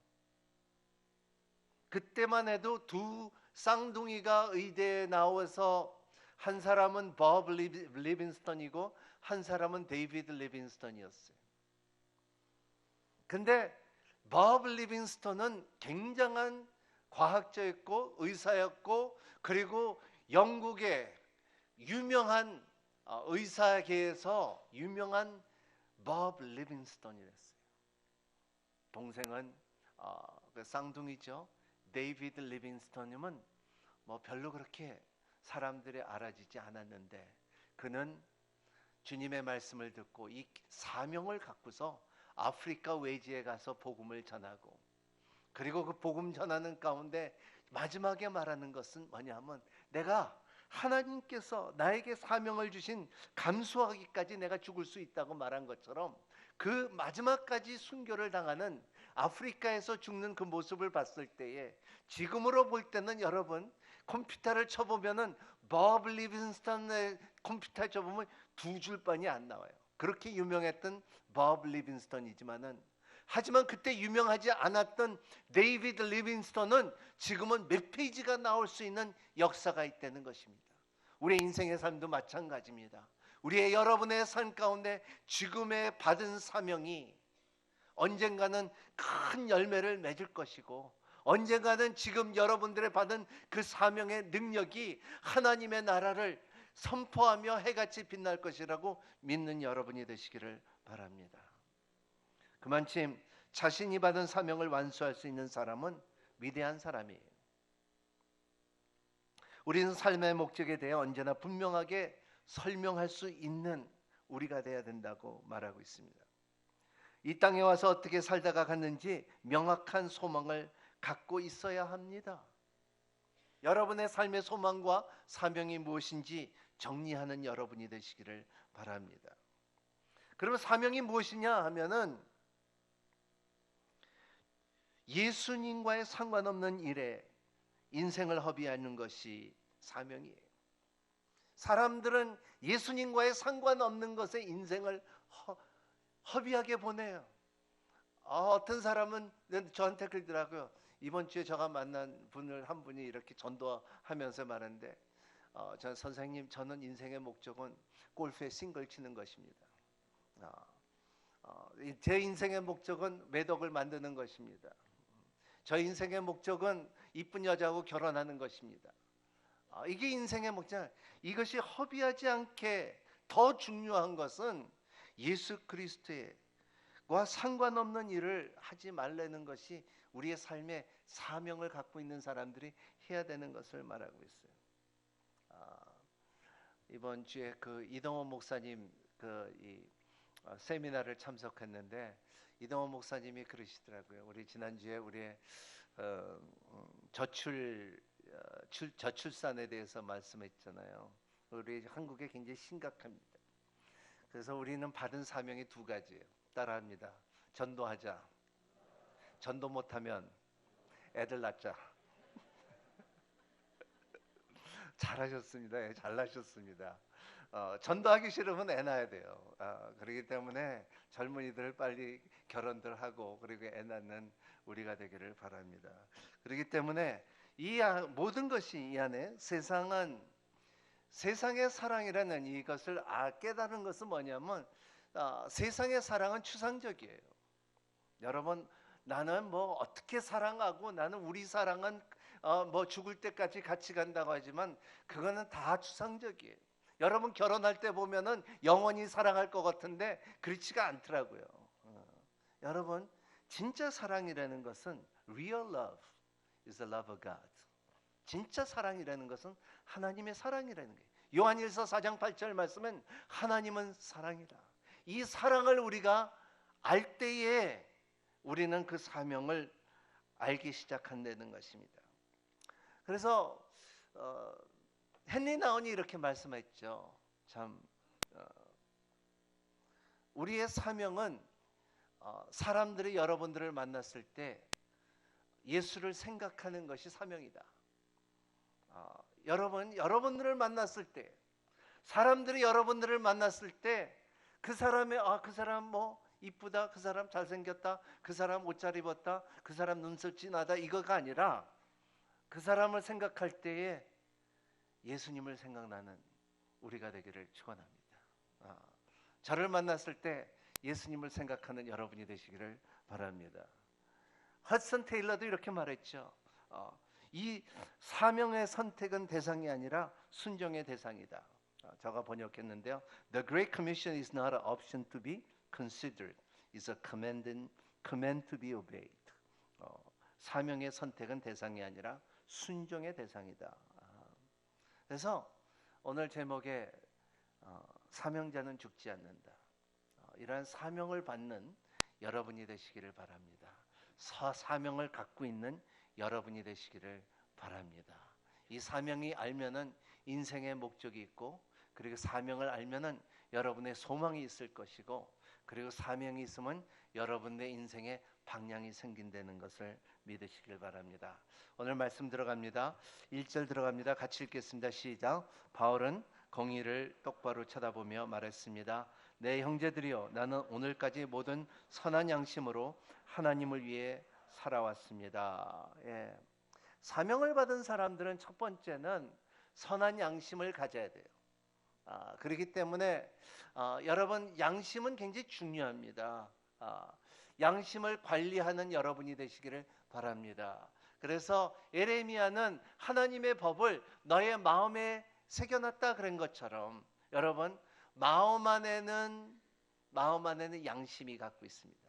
Speaker 4: 그때만 해도 두 쌍둥이가 의대에 나와서 한 사람은 법 리빙스턴이고 한 사람은 데이비드 리빙스턴이었어요. 근데 법 리빙스턴은 굉장한 과학자였고 의사였고 그리고 영국의 유명한 의사계에서 유명한 법 리빙스턴이었어요. 동생은 그 쌍둥이죠. 데이비드 리빙스턴님은 뭐 별로 그렇게 사람들이 알아지지 않았는데 그는 주님의 말씀을 듣고 이 사명을 갖고서 아프리카 외지에 가서 복음을 전하고 그리고 그 복음 전하는 가운데 마지막에 말하는 것은 뭐냐면, 내가 하나님께서 나에게 사명을 주신 감수하기까지 내가 죽을 수 있다고 말한 것처럼, 그 마지막까지 순교를 당하는 아프리카에서 죽는 그 모습을 봤을 때에, 지금으로 볼 때는 여러분 컴퓨터를 쳐보면은 법 리빈스턴의 컴퓨터 쳐보면 두 줄반이 안 나와요. 그렇게 유명했던 법 리빈스턴이지만은, 하지만 그때 유명하지 않았던 데이비드 리빈스턴은 지금은 몇 페이지가 나올 수 있는 역사가 있다는 것입니다. 우리의 인생의 삶도 마찬가지입니다. 우리의 여러분의 삶 가운데 지금의 받은 사명이 언젠가는 큰 열매를 맺을 것이고, 언젠가는 지금 여러분들의 받은 그 사명의 능력이 하나님의 나라를 선포하며 해같이 빛날 것이라고 믿는 여러분이 되시기를 바랍니다. 그만큼 자신이 받은 사명을 완수할 수 있는 사람은 위대한 사람이에요. 우리는 삶의 목적에 대해 언제나 분명하게 설명할 수 있는 우리가 돼야 된다고 말하고 있습니다. 이 땅에 와서 어떻게 살다가 갔는지 명확한 소망을 갖고 있어야 합니다. 여러분의 삶의 소망과 사명이 무엇인지 정리하는 여러분이 되시기를 바랍니다. 그러면 사명이 무엇이냐 하면은, 예수님과의 상관없는 일에 인생을 허비하는 것이 사명이에요. 사람들은 예수님과의 상관없는 것에 인생을 허비하게 보내요. 어떤 사람은 저한테 그러더라고요. 이번 주에 제가 만난 분을 한 분이 이렇게 전도하면서 말하는데, 전 선생님, 저는 인생의 목적은 골프에 싱글 치는 것입니다. 제 인생의 목적은 매덕을 만드는 것입니다. 저 인생의 목적은 이쁜 여자하고 결혼하는 것입니다. 이게 인생의 목적. 이것이 허비하지 않게 더 중요한 것은 예수 그리스도와 상관없는 일을 하지 말라는 것이 우리의 삶의 사명을 갖고 있는 사람들이 해야 되는 것을 말하고 있어요. 이번 주에 그 이동원 목사님 세미나를 참석했는데, 이동원 목사님이 그러시더라고요. 우리 지난주에 우리의 저출산에 대해서 말씀했잖아요. 우리 한국에 굉장히 심각합니다. 그래서 우리는 받은 사명이 두 가지예요. 따라합니다. 전도하자. 전도 못하면 애들 낳자. 잘하셨습니다. 잘나셨습니다. 전도하기 싫으면 애 낳아야 돼요. 그렇기 때문에 젊은이들 빨리 결혼들 하고, 그리고 애 낳는 우리가 되기를 바랍니다. 그렇기 때문에 이 모든 것이 이 안에 세상의 사랑이라는 이것을 깨달은 것은 뭐냐면, 세상의 사랑은 추상적이에요. 여러분, 나는 뭐 어떻게 사랑하고, 나는 우리 사랑은 뭐 죽을 때까지 같이 간다고 하지만, 그거는 다 추상적이에요. 여러분 결혼할 때 보면은 영원히 사랑할 것 같은데 그렇지가 않더라고요. 여러분, 진짜 사랑이라는 것은 real love is the love of God. 진짜 사랑이라는 것은 하나님의 사랑이라는 거예요. 요한일서 4장 8절 말씀은 하나님은 사랑이다. 이 사랑을 우리가 알 때에 우리는 그 사명을 알기 시작한다는 것입니다. 그래서 헨리 나운이 이렇게 말씀했죠. 참, 우리의 사명은 사람들이 여러분들을 만났을 때 예수를 생각하는 것이 사명이다. 여러분들을 만났을 때, 사람들이 여러분들을 만났을 때 그 사람의 그 사람 뭐 이쁘다, 그 사람 잘생겼다, 그 사람 옷 잘 입었다, 그 사람 눈썹 진하다, 이거가 아니라 그 사람을 생각할 때에 예수님을 생각나는 우리가 되기를 축원합니다. 저를 만났을 때 예수님을 생각하는 여러분이 되시기를 바랍니다. 허슨 테일러도 이렇게 말했죠. 이 사명의 선택은 대상이 아니라 순종의 대상이다. 제가 번역했는데요. The Great Commission is not an option to be considered. It's a command to be obeyed. 사명의 선택은 대상이 아니라 순종의 대상이다. 그래서 오늘 제목에 사명자는 죽지 않는다. 이러한 사명을 받는 여러분이 되시기를 바랍니다. 사명을 갖고 있는 여러분이 되시기를 바랍니다. 이 사명이 알면은 인생의 목적이 있고, 그리고 사명을 알면은 여러분의 소망이 있을 것이고, 그리고 사명이 있으면 여러분의 인생에 방향이 생긴다는 것을 믿으시길 바랍니다. 오늘 말씀 들어갑니다. 1절 들어갑니다. 같이 읽겠습니다. 시작. 바울은 공의를 똑바로 쳐다보며 말했습니다. 내 형제들이여, 나는 오늘까지 모든 선한 양심으로 하나님을 위해 살아왔습니다. 예. 사명을 받은 사람들은 첫 번째는 선한 양심을 가져야 돼요. 그렇기 때문에 여러분, 양심은 굉장히 중요합니다. 양심을 관리하는 여러분이 되시기를 바랍니다. 그래서 예레미야는 하나님의 법을 너의 마음에 새겨놨다 그런 것처럼, 여러분, 마음 안에는 양심이 갖고 있습니다.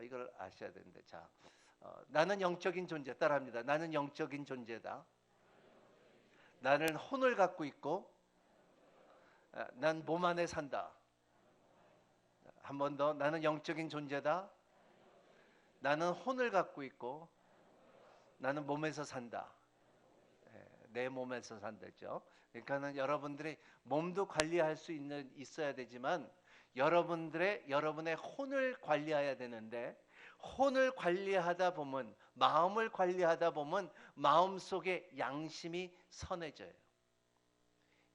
Speaker 4: 이걸 아셔야 되는데, 자, 나는 영적인 존재, 따라합니다. 나는 영적인 존재다. 나는 혼을 갖고 있고, 난 몸 안에 산다. 한 번 더, 나는 영적인 존재다. 나는 혼을 갖고 있고, 나는 몸에서 산다. 내 몸에서 산다죠. 그러니까는 여러분들이 몸도 관리할 수 있어야 되지만, 여러분의 혼을 관리해야 되는데, 혼을 관리하다 보면, 마음을 관리하다 보면 마음속에 양심이 선해져요.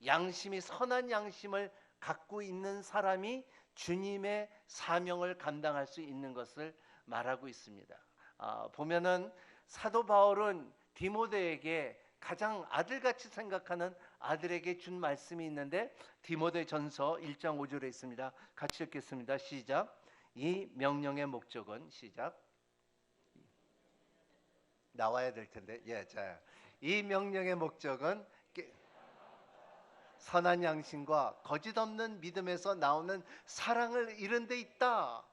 Speaker 4: 양심이, 선한 양심을 갖고 있는 사람이 주님의 사명을 감당할 수 있는 것을 말하고 있습니다. 보면은 사도 바울은 디모데에게 가장 아들같이 생각하는 아들에게 준 말씀이 있는데, 디모데전서 1장 5절에 있습니다. 같이 읽겠습니다. 시작. 이 명령의 목적은, 시작, 나와야 될 텐데, 자, 이 명령의 목적은 선한 양심과 거짓 없는 믿음에서 나오는 사랑을 이룬 데 있다.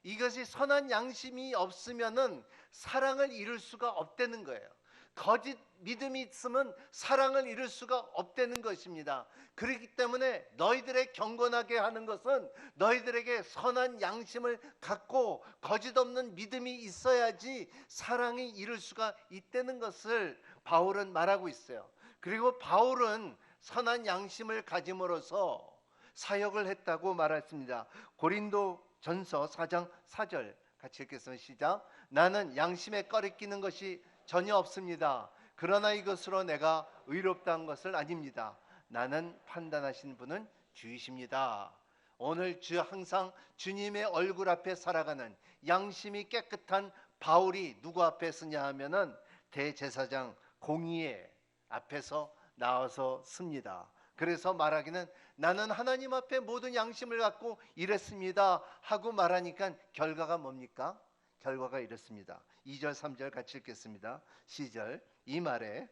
Speaker 4: 이것이, 선한 양심이 없으면은 사랑을 이룰 수가 없다는 거예요. 거짓 믿음이 있으면 사랑을 이룰 수가 없다는 것입니다. 그렇기 때문에 너희들의 경건하게 하는 것은 너희들에게 선한 양심을 갖고 거짓 없는 믿음이 있어야지 사랑이 이룰 수가 있다는 것을 바울은 말하고 있어요. 그리고 바울은 선한 양심을 가짐으로써 사역을 했다고 말했습니다. 고린도전서 4장 4절 같이 읽겠습니다. 시작. 나는 양심에 꺼리끼는 것이 전혀 없습니다. 그러나 이것으로 내가 의롭다는 것은 아닙니다. 나는 판단하신 분은 주이십니다. 오늘 항상 주님의 얼굴 앞에 살아가는 양심이 깨끗한 바울이 누구 앞에 서냐 하면은 대제사장 공의의 앞에서 나와서 씁니다. 그래서 말하기는 나는 하나님 앞에 모든 양심을 갖고 일했습니다 하고 말하니까 결과가 뭡니까? 결과가 이렇습니다. 2절 3절 같이 읽겠습니다. 시절. 이 말에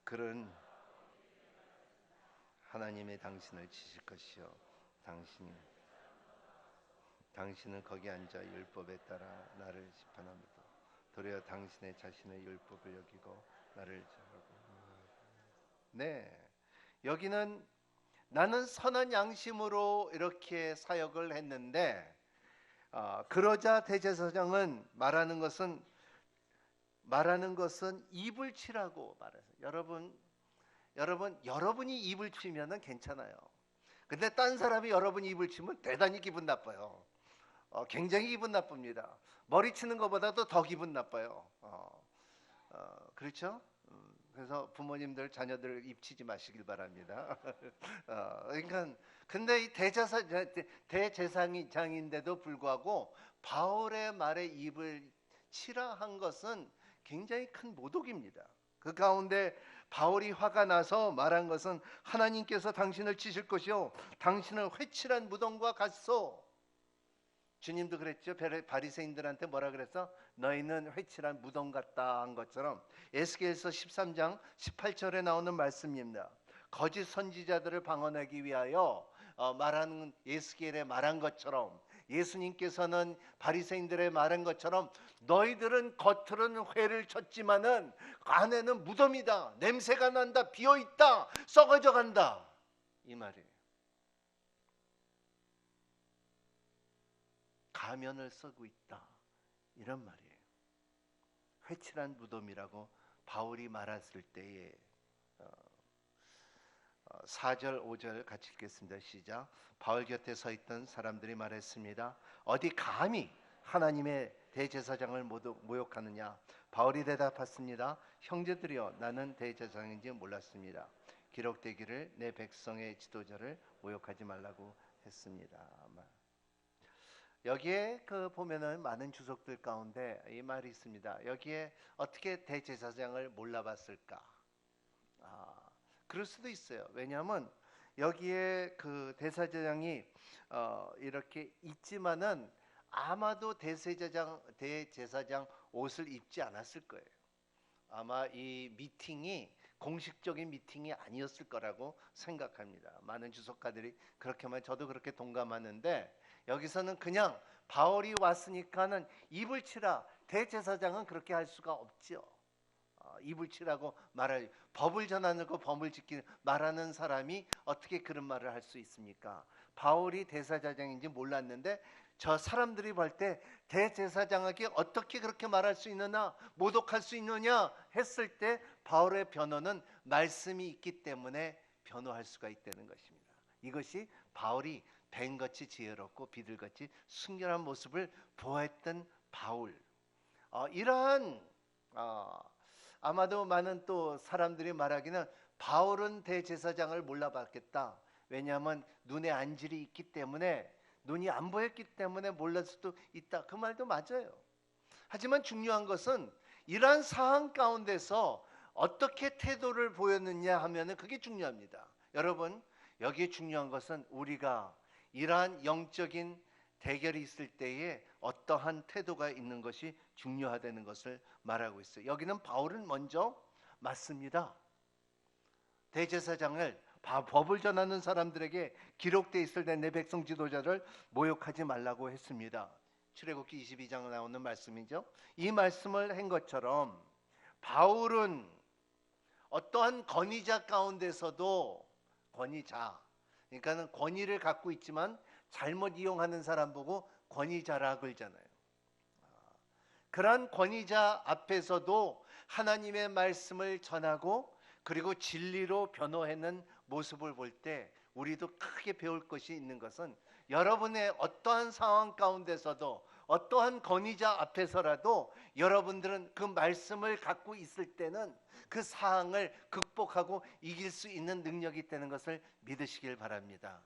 Speaker 4: 그는 하나님의 당신을 치실 것이요, 당신은 거기 앉아 율법에 따라 나를 심판합니다. 도리어 당신의 자신의 율법을 여기고 나를 잘하고. 네, 여기는 나는 선한 양심으로 이렇게 사역을 했는데, 그러자 대제사장은 말하는 것은 입을 치라고 말해요. 여러분이 입을 치면은 괜찮아요. 근데 딴 사람이 여러분이 입을 치면 대단히 기분 나빠요. 굉장히 기분 나쁩니다. 머리 치는 것보다도 더 기분 나빠요. 그렇죠? 그래서 부모님들 자녀들 입 치지 마시길 바랍니다. 그러니까 근데 이 대제사장인데도 불구하고 바울의 말에 입을 치라 한 것은 굉장히 큰 모독입니다. 그 가운데 바울이 화가 나서 말한 것은 하나님께서 당신을 치실 것이요, 당신을 회칠한 무덤과 같소. 주님도 그랬죠. 바리새인들한테 뭐라 그랬어? 너희는 회칠한 무덤 같다 한 것처럼, 에스겔서 13장 18절에 나오는 말씀입니다. 거짓 선지자들을 방어하기 위하여 말하는 에스겔에 말한 것처럼, 예수님께서는 바리새인들의 말한 것처럼 너희들은 겉으로는 회를 쳤지만은 안에는 무덤이다, 냄새가 난다, 비어있다, 썩어져 간다, 이 말이에요. 가면을 쓰고 있다, 이런 말이에요. 회칠한 무덤이라고 바울이 말했을 때에 4절 5절 같이 읽겠습니다. 시작. 바울 곁에 서 있던 사람들이 말했습니다. 어디 감히 하나님의 대제사장을 모욕하느냐? 바울이 대답했습니다. 형제들이여, 나는 대제사장인지 몰랐습니다. 기록되기를 내 백성의 지도자를 모욕하지 말라고 했습니다. 여기에 보면은 많은 주석들 가운데 이 말이 있습니다. 여기에 어떻게 대제사장을 몰라봤을까? 그럴 수도 있어요. 왜냐하면 여기에 그 대제사장이 이렇게 있지만은 아마도 대제사장 옷을 입지 않았을 거예요. 아마 이 미팅이 공식적인 미팅이 아니었을 거라고 생각합니다. 많은 주석가들이 그렇게 말, 저도 그렇게 동감하는데, 여기서는 그냥 바울이 왔으니까는 입을 치라. 대제사장은 그렇게 할 수가 없죠. 입을 치라고 말할, 법을 전하는 거 법을 지키는 말하는 사람이 어떻게 그런 말을 할 수 있습니까? 바울이 대제사장인지 몰랐는데 저 사람들이 볼 때 대제사장에게 어떻게 그렇게 말할 수 있느냐, 모독할 수 있느냐 했을 때 바울의 변호는 말씀이 있기 때문에 변호할 수가 있다는 것입니다. 이것이 바울이 뱀같이 지혜롭고 비둘같이 순결한 모습을 보았던 바울. 이러한 아마도 많은 또 사람들이 말하기는 바울은 대제사장을 몰라봤겠다. 왜냐하면 눈에 안질이 있기 때문에, 눈이 안 보였기 때문에 몰랐을 수도 있다. 그 말도 맞아요. 하지만 중요한 것은 이러한 상황 가운데서 어떻게 태도를 보였느냐 하면은 그게 중요합니다. 여러분, 여기에 중요한 것은 우리가 이러한 영적인 대결이 있을 때에 어떠한 태도가 있는 것이 중요하다는 것을 말하고 있어요. 여기는 바울은 먼저 맞습니다. 대제사장을, 법을 전하는 사람들에게 기록되어 있을 때 내 백성 지도자를 모욕하지 말라고 했습니다. 출애굽기 22장에 나오는 말씀이죠. 이 말씀을 한 것처럼 바울은 어떠한 권위자 가운데서도, 권위자, 그러니까는 권위를 갖고 있지만 잘못 이용하는 사람 보고 권위자라 그러잖아요. 그러한 권위자 앞에서도 하나님의 말씀을 전하고 그리고 진리로 변호하는 모습을 볼 때 우리도 크게 배울 것이 있는 것은, 여러분의 어떠한 상황 가운데서도 어떠한 권위자 앞에서라도 여러분들은 그 말씀을 갖고 있을 때는 그 상황을 극복하고 이길 수 있는 능력이 있다는 것을 믿으시길 바랍니다.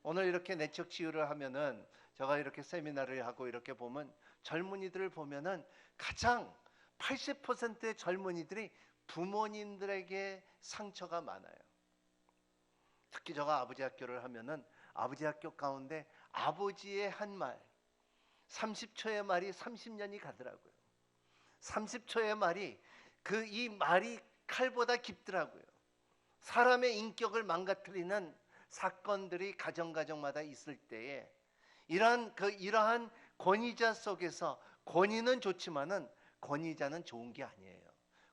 Speaker 4: 오늘 이렇게 내적 치유를 하면은, 제가 이렇게 세미나를 하고 이렇게 보면 젊은이들을 보면은 가장 80%의 젊은이들이 부모님들에게 상처가 많아요. 특히 제가 아버지 학교를 하면은 아버지 학교 가운데 아버지의 한 말, 30초의 말이 30년이 가더라고요. 30초의 말이, 이 말이 칼보다 깊더라고요. 사람의 인격을 망가뜨리는 사건들이 가정마다 있을 때에 이러한 권위자 속에서, 권위는 좋지만은 권위자는 좋은 게 아니에요.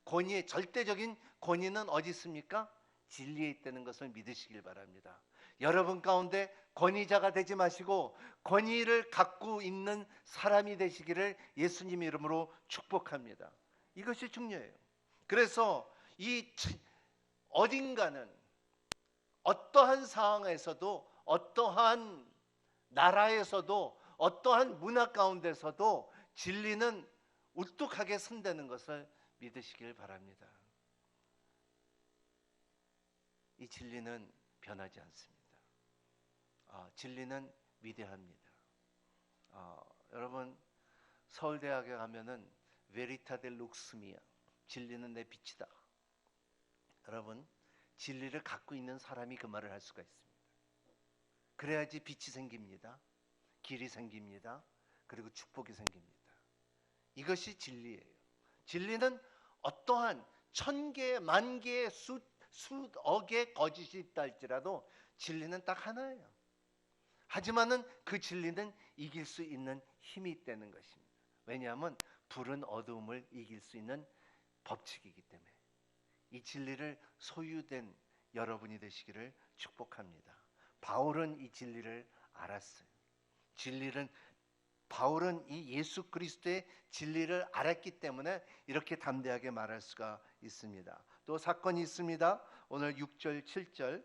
Speaker 4: 권위의 절대적인 권위는 어디 있습니까? 진리에 있다는 것을 믿으시길 바랍니다. 여러분 가운데 권위자가 되지 마시고 권위를 갖고 있는 사람이 되시기를 예수님 이름으로 축복합니다. 이것이 중요해요. 그래서 어딘가는 어떠한 상황에서도, 어떠한 나라에서도, 어떠한 문화 가운데서도 진리는 우뚝하게 선다는 것을 믿으시길 바랍니다. 이 진리는 변하지 않습니다. 진리는 위대합니다. 여러분, 서울대학에 가면은 베리타 델 룩스미아, 진리는 내 빛이다. 여러분, 진리를 갖고 있는 사람이 그 말을 할 수가 있습니다. 그래야지 빛이 생깁니다. 길이 생깁니다. 그리고 축복이 생깁니다. 이것이 진리예요. 진리는 어떠한 1000개, 10,000개의 수억의 거짓이 있다 할지라도 진리는 딱 하나예요. 하지만은 그 진리는 이길 수 있는 힘이 있다는 것입니다. 왜냐하면 불은 어두움을 이길 수 있는 법칙이기 때문에. 이 진리를 소유된 여러분이 되시기를 축복합니다. 바울은 이 진리를 알았어요. 진리는 바울은 이 예수 그리스도의 진리를 알았기 때문에 이렇게 담대하게 말할 수가 있습니다. 또 사건이 있습니다. 오늘 6절, 7절,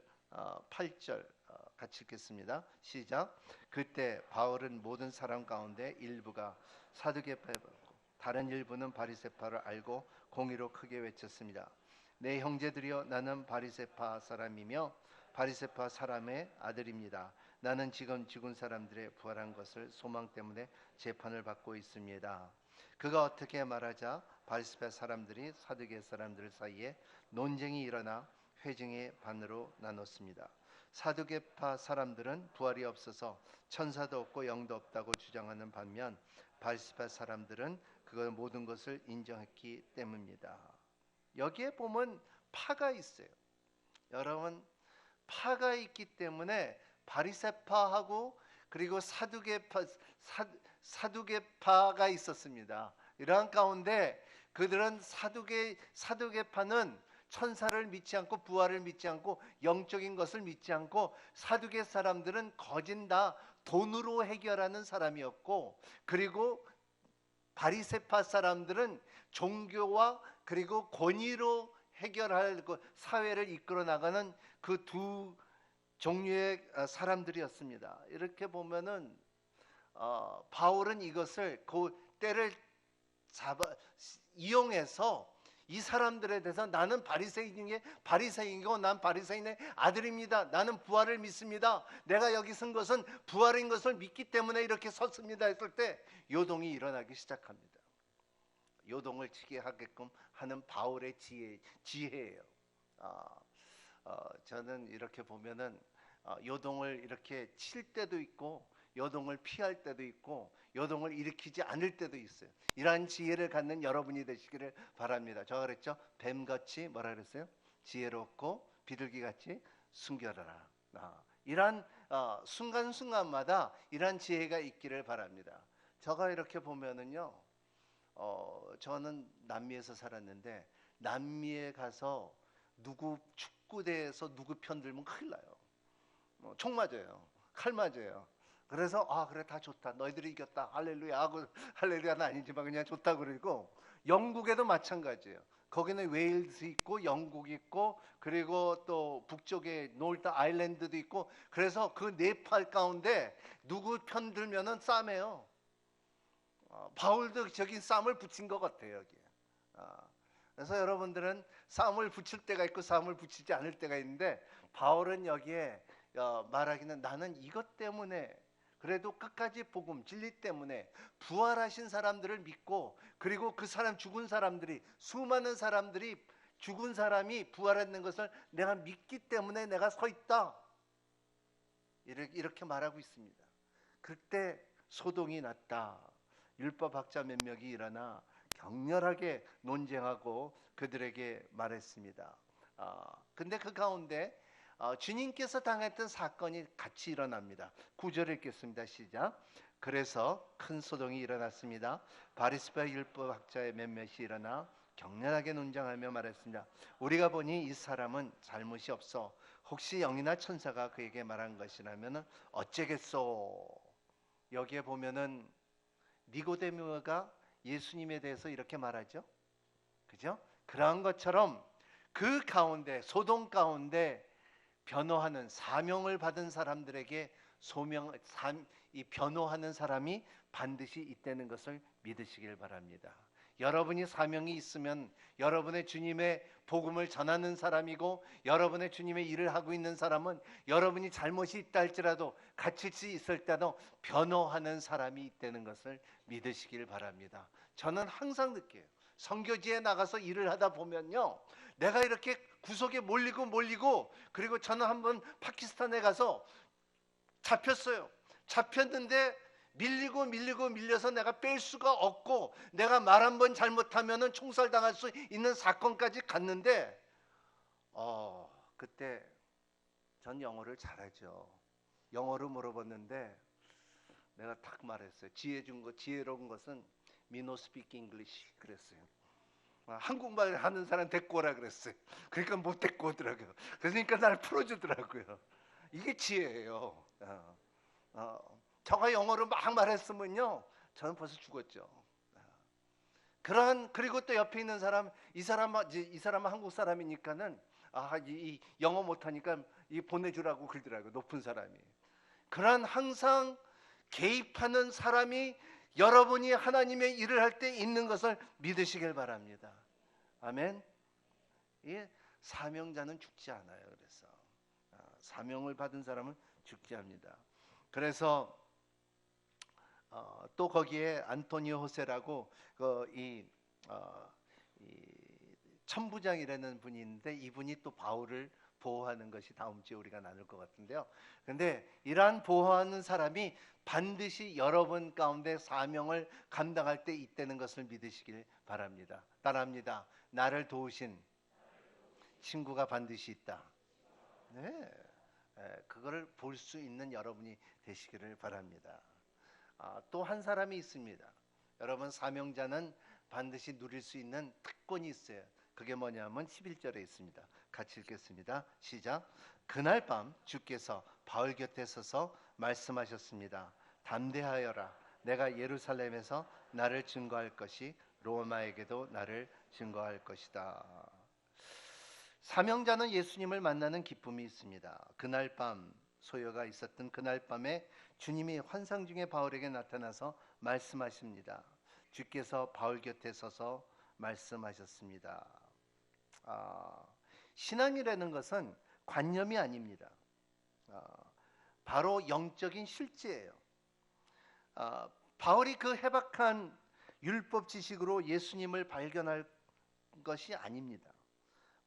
Speaker 4: 8절 같이 읽겠습니다. 시작. 그때 바울은 모든 사람 가운데 일부가 사두개파에 받고 다른 일부는 바리새파를 알고 공의로 크게 외쳤습니다. 내 형제들이여, 나는 바리새파 사람이며 바리새파 사람의 아들입니다. 나는 지금 죽은 사람들의 부활한 것을 소망 때문에 재판을 받고 있습니다. 그가 어떻게 말하자 바리새파 사람들이 사두개 사람들 사이에 논쟁이 일어나 회중의 반으로 나눴습니다. 사두개파 사람들은 부활이 없어서 천사도 없고 영도 없다고 주장하는 반면 바리새파 사람들은 그 모든 것을 인정했기 때문입니다. 여기에 보면 파가 있어요. 여러분, 파가 있기 때문에 바리새파하고 그리고 사두개파가 있었습니다. 이러한 가운데 그들은 사두개파는 천사를 믿지 않고 부활을 믿지 않고 영적인 것을 믿지 않고, 사두개 사람들은 거진 다 돈으로 해결하는 사람이었고, 그리고 바리새파 사람들은 종교와 그리고 권위로 해결할 사회를 이끌어 나가는 그 두 종류의 사람들이었습니다. 이렇게 보면은 바울은 이것을 그 때를 이용해서 이 사람들에 대해서 나는 바리새인이고 난 바리새인의 아들입니다. 나는 부활을 믿습니다. 내가 여기 선 것은 부활인 것을 믿기 때문에 이렇게 섰습니다 했을 때 요동이 일어나기 시작합니다. 요동을 치게 하게끔 하는 바울의 지혜예요. 저는 이렇게 보면은 요동을 이렇게 칠 때도 있고 요동을 피할 때도 있고 요동을 일으키지 않을 때도 있어요. 이러한 지혜를 갖는 여러분이 되시기를 바랍니다. 제가 그랬죠? 뱀같이 뭐라 그랬어요? 지혜롭고 비둘기같이 순결하라. 이러한 순간순간마다 이러한 지혜가 있기를 바랍니다. 제가 이렇게 보면은요, 저는 남미에서 살았는데 남미에 가서 누구 축구대에서 누구 편 들면 큰일 나요. 총 맞아요. 칼 맞아요. 그래서 그래, 다 좋다, 너희들이 이겼다, 할렐루야 하고, 할렐루야는 아니지만 그냥 좋다 그러고, 영국에도 마찬가지예요. 거기는 웨일스 있고 영국 있고 그리고 또 북쪽에 놀트 아일랜드도 있고, 그래서 그 네팔 가운데 누구 편 들면은 싸매요. 바울도 저기 쌈을 붙인 것 같아요 여기. 그래서 여러분들은 쌈을 붙일 때가 있고 쌈을 붙이지 않을 때가 있는데, 바울은 여기에 말하기는 나는 이것 때문에 그래도 끝까지 복음 진리 때문에 부활하신 사람들을 믿고, 그리고 그 사람 죽은 사람들이, 수많은 사람들이 죽은 사람이 부활했는 것을 내가 믿기 때문에 내가 서 있다, 이렇게 말하고 있습니다. 그때 소동이 났다. 율법학자 몇 명이 일어나 격렬하게 논쟁하고 그들에게 말했습니다. 근데 그 가운데 주님께서 당했던 사건이 같이 일어납니다. 9절 읽겠습니다. 시작. 그래서 큰 소동이 일어났습니다. 바리새파 율법학자의 몇몇이 일어나 격렬하게 논쟁하며 말했습니다. 우리가 보니 이 사람은 잘못이 없어. 혹시 영이나 천사가 그에게 말한 것이라면 어째겠소? 여기에 보면은 니고데모가 예수님에 대해서 이렇게 말하죠. 그죠? 그러한 것처럼 그 가운데, 소동 가운데 변호하는, 사명을 받은 사람들에게 이 변호하는 사람이 반드시 있다는 것을 믿으시길 바랍니다. 여러분이 사명이 있으면 여러분의 주님의 복음을 전하는 사람이고, 여러분의 주님의 일을 하고 있는 사람은 여러분이 잘못이 있다 할지라도, 갇힐 수 있을 때도 변호하는 사람이 있다는 것을 믿으시길 바랍니다. 저는 항상 느껴요. 선교지에 나가서 일을 하다 보면요, 내가 이렇게 구석에 몰리고, 그리고 저는 한번 파키스탄에 가서 잡혔어요. 잡혔는데 밀려서 내가 뺄 수가 없고, 내가 말 한 번 잘못하면은 총살당할 수 있는 사건까지 갔는데, 그때 전 영어를 잘하죠. 영어로 물어봤는데 내가 딱 말했어요. 지혜로운 것은 me no speak English 그랬어요. 한국말 하는 사람 데리고 오라 그랬어요. 그러니까 못 데리고 오더라고요. 그러니까 나를 풀어주더라고요. 이게 지혜예요. 제가 영어로 막 말했으면요, 저는 벌써 죽었죠. 그리고 또 옆에 있는 사람, 이 사람은 한국 사람이니까는 이 영어 못하니까 이 보내주라고 그러더라고요. 높은 사람이. 그런 항상 개입하는 사람이 여러분이 하나님의 일을 할 때 있는 것을 믿으시길 바랍니다. 아멘. 예, 사명자는 죽지 않아요. 그래서 사명을 받은 사람은 죽지 않습니다. 그래서 또 거기에 안토니오 호세라고 이 천부장이라는 분이 있는데, 이분이 또 바울을 보호하는 것이 다음 주에 우리가 나눌 것 같은데요. 근데 이러한 보호하는 사람이 반드시 여러분 가운데 사명을 감당할 때 있다는 것을 믿으시길 바랍니다. 따라합니다. 나를 도우신 친구가 반드시 있다. 네, 그거를 볼 수 있는 여러분이 되시기를 바랍니다. 또 한 사람이 있습니다. 여러분, 사명자는 반드시 누릴 수 있는 특권이 있어요. 그게 뭐냐면 11절에 있습니다. 같이 읽겠습니다. 시작. 그날 밤 주께서 바울 곁에 서서 말씀하셨습니다. 담대하여라. 내가 예루살렘에서 나를 증거할 것이 로마에게도 나를 증거할 것이다. 사명자는 예수님을 만나는 기쁨이 있습니다. 그날 밤, 소요가 있었던 그날 밤에 주님이 환상 중에 바울에게 나타나서 말씀하십니다. 주께서 바울 곁에 서서 말씀하셨습니다. 신앙이라는 것은 관념이 아닙니다. 바로 영적인 실제예요. 바울이 그 해박한 율법 지식으로 예수님을 발견할 것이 아닙니다.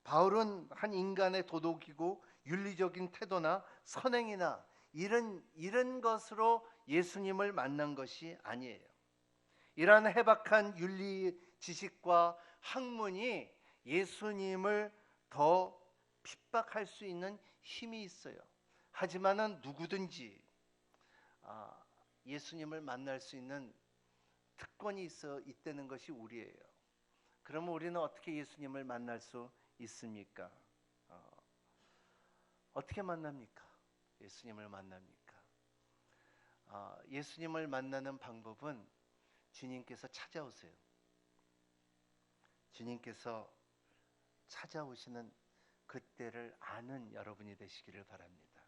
Speaker 4: 바울은 한 인간의 도덕이고 윤리적인 태도나 선행이나 이런 것으로 예수님을 만난 것이 아니에요. 이러한 해박한 윤리 지식과 학문이 예수님을 더 핍박할 수 있는 힘이 있어요. 하지만은 누구든지 예수님을 만날 수 있는 특권이 있다는 것이 우리예요. 그러면 우리는 어떻게 예수님을 만날 수 있습니까? 어떻게 만납니까? 예수님을 만납니까? 예수님을 만나는 방법은 주님께서 찾아오세요. 주님께서 찾아오시는 그때를 아는 여러분이 되시기를 바랍니다.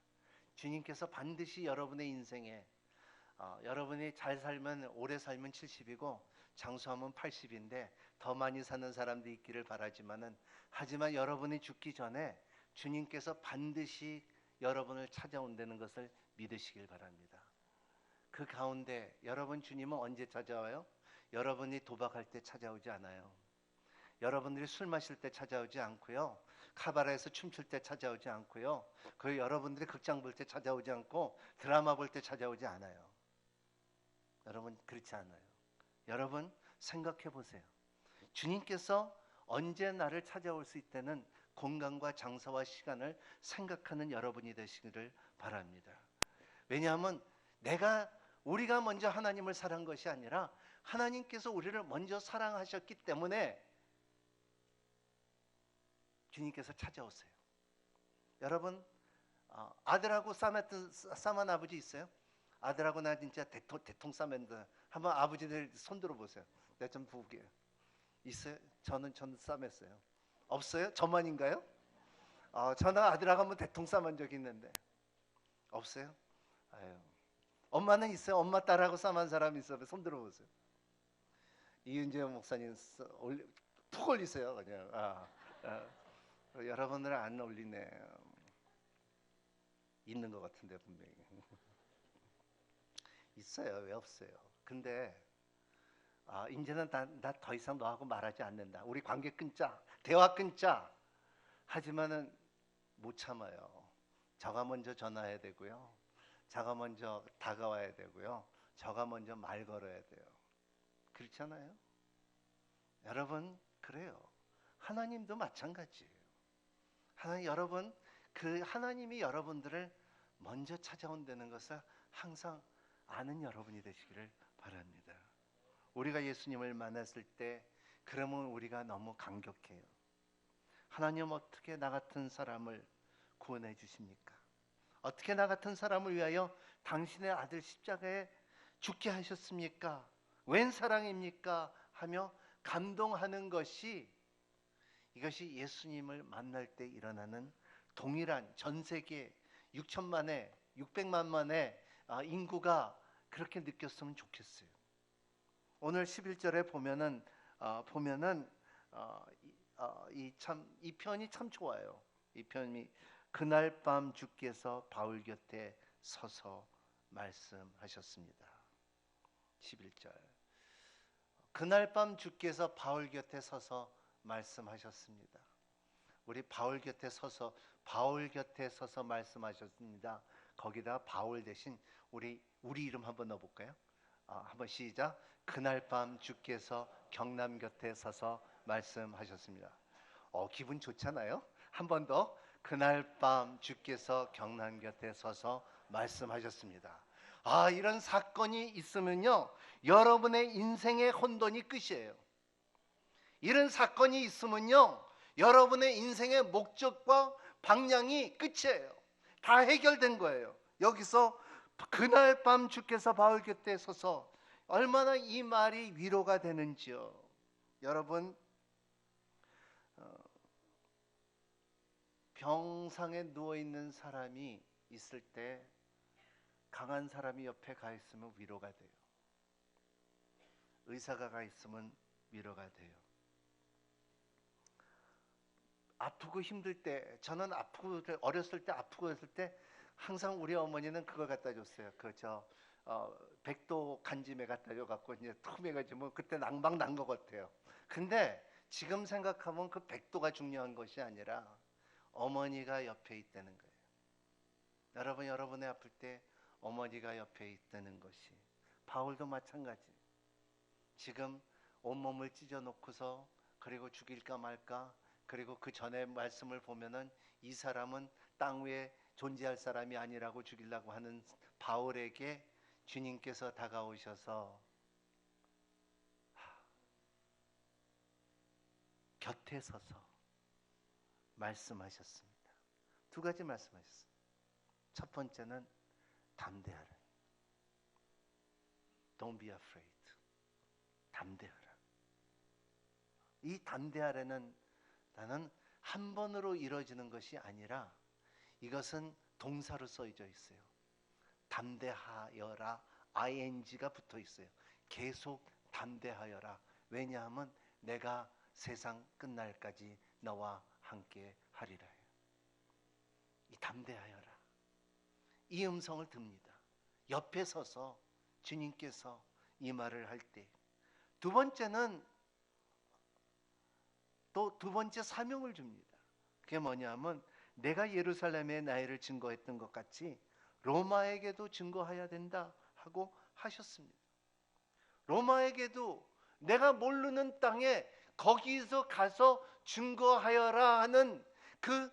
Speaker 4: 주님께서 반드시 여러분의 인생에 여러분이 잘 살면, 오래 살면 70이고 장수하면 80인데 더 많이 사는 사람도 있기를 바라지만은, 하지만 여러분이 죽기 전에 주님께서 반드시 여러분을 찾아온다는 것을 믿으시길 바랍니다. 그 가운데 여러분, 주님은 언제 찾아와요? 여러분이 도박할 때 찾아오지 않아요. 여러분들이 술 마실 때 찾아오지 않고요. 카바레에서 춤출 때 찾아오지 않고요. 그리고 여러분들이 극장 볼 때 찾아오지 않고 드라마 볼 때 찾아오지 않아요. 여러분, 그렇지 않아요. 여러분, 생각해 보세요. 주님께서 언제 나를 찾아올 수 있다는 공간과 장소와 시간을 생각하는 여러분이 되시기를 바랍니다. 왜냐하면 우리가 먼저 하나님을 사랑한 것이 아니라 하나님께서 우리를 먼저 사랑하셨기 때문에 주님께서 찾아오세요. 여러분, 아들하고 싸만 아버지 있어요? 아들하고 나 진짜 대통 싸맨다. 한번 아버지들 손 들어보세요. 내가 좀 보게요. 있어요? 저는 싸맸어요. 없어요? 저만인가요? 저는 아들하고 한번 대통 싸맨 적이 있는데 없어요? 아유. 엄마는 있어요? 엄마 딸하고 싸맨 사람 있어요? 손 들어보세요. 이은재 목사님 푹 올리세요. 그냥 여러분들 안 올리네. 있는 것 같은데 분명히 있어요. 왜 없어요? 근데 이제는 나 더 이상 너하고 말하지 않는다. 우리 관계 끊자. 대화 끊자. 하지만은 못 참아요. 저가 먼저 전화해야 되고요. 저가 먼저 다가와야 되고요. 저가 먼저 말 걸어야 돼요. 그렇잖아요? 여러분, 그래요. 하나님도 마찬가지예요. 여러분, 그 하나님이 여러분들을 먼저 찾아온다는 것을 항상 아는 여러분이 되시기를 바랍니다. 우리가 예수님을 만났을 때 그러면 우리가 너무 감격해요. 하나님, 어떻게 나 같은 사람을 구원해 주십니까? 어떻게 나 같은 사람을 위하여 당신의 아들 십자가에 죽게 하셨습니까? 웬 사랑입니까? 하며 감동하는 것이, 이것이 예수님을 만날 때 일어나는 동일한 전 세계 6천만의 600만만의 인구가 그렇게 느꼈으면 좋겠어요. 오늘 11절에 보면은 이 편이 참 좋아요. 이 편이 그날 밤 주께서 바울 곁에 서서 말씀하셨습니다. 11절. 그날 밤 주께서 바울 곁에 서서 말씀하셨습니다. 우리 바울 곁에 서서 말씀하셨습니다. 거기다 바울 대신 우리 이름 한번 넣어볼까요? 한번 시작. 그날 밤 주께서 경남 곁에 서서 말씀하셨습니다. 기분 좋잖아요. 한 번 더. 그날 밤 주께서 경남 곁에 서서 말씀하셨습니다. 이런 사건이 있으면요, 여러분의 인생의 혼돈이 끝이에요. 이런 사건이 있으면요, 여러분의 인생의 목적과 방향이 끝이에요. 다 해결된 거예요. 여기서 그날 밤 주께서 바울 곁에 서서, 얼마나 이 말이 위로가 되는지요. 여러분, 병상에 누워있는 사람이 있을 때 강한 사람이 옆에 가 있으면 위로가 돼요. 의사가 가 있으면 위로가 돼요. 아프고 힘들 때, 저는 어렸을 때 아프고 했을 때 항상 우리 어머니는 그걸 갖다 줬어요. 백도 간짐에 갖다 줘갖고 이제 툼해가지고 그때 낭방 난 것 같아요. 근데 지금 생각하면 그 백도가 중요한 것이 아니라 어머니가 옆에 있다는 거예요. 여러분, 여러분의 아플 때 어머니가 옆에 있다는 것이. 바울도 마찬가지. 지금 온몸을 찢어놓고서 그리고 죽일까 말까, 그리고 그 전에 말씀을 보면은 이 사람은 땅 위에 존재할 사람이 아니라고 죽이려고 하는 바울에게 주님께서 다가오셔서 곁에 서서 말씀하셨습니다. 두 가지 말씀하셨어요. 첫 번째는 담대하라. Don't be afraid. 담대하라. 이 담대하라는 나는 한 번으로 이루어지는 것이 아니라 이것은 동사로 써져 있어요. 담대하여라. ing가 붙어 있어요. 계속 담대하여라. 왜냐하면 내가 세상 끝날까지 너와 함께 하리라. 이 담대하여라. 이 음성을 듭니다. 옆에 서서 주님께서 이 말을 할 때. 두 번째는 또 두 번째 사명을 줍니다. 그게 뭐냐면 내가 예루살렘에 나이를 증거했던 것 같이 로마에게도 증거해야 된다 하고 하셨습니다. 로마에게도 내가 모르는 땅에 거기서 가서 증거하여라 하는 그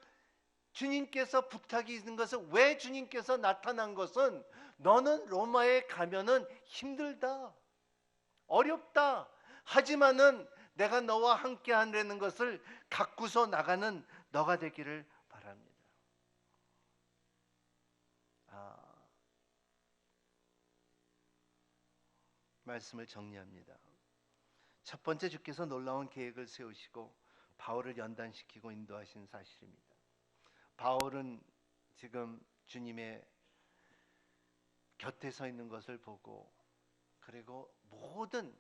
Speaker 4: 주님께서 부탁이 있는 것은, 왜 주님께서 나타난 것은 너는 로마에 가면은 힘들다, 어렵다, 하지만은 내가 너와 함께 하는 것을 갖고서 나가는 너가 되기를 바랍니다. 말씀을 정리합니다. 첫 번째, 주께서 놀라운 계획을 세우시고 바울을 연단시키고 인도하신 사실입니다. 바울은 지금 주님의 곁에 서 있는 것을 보고, 그리고 모든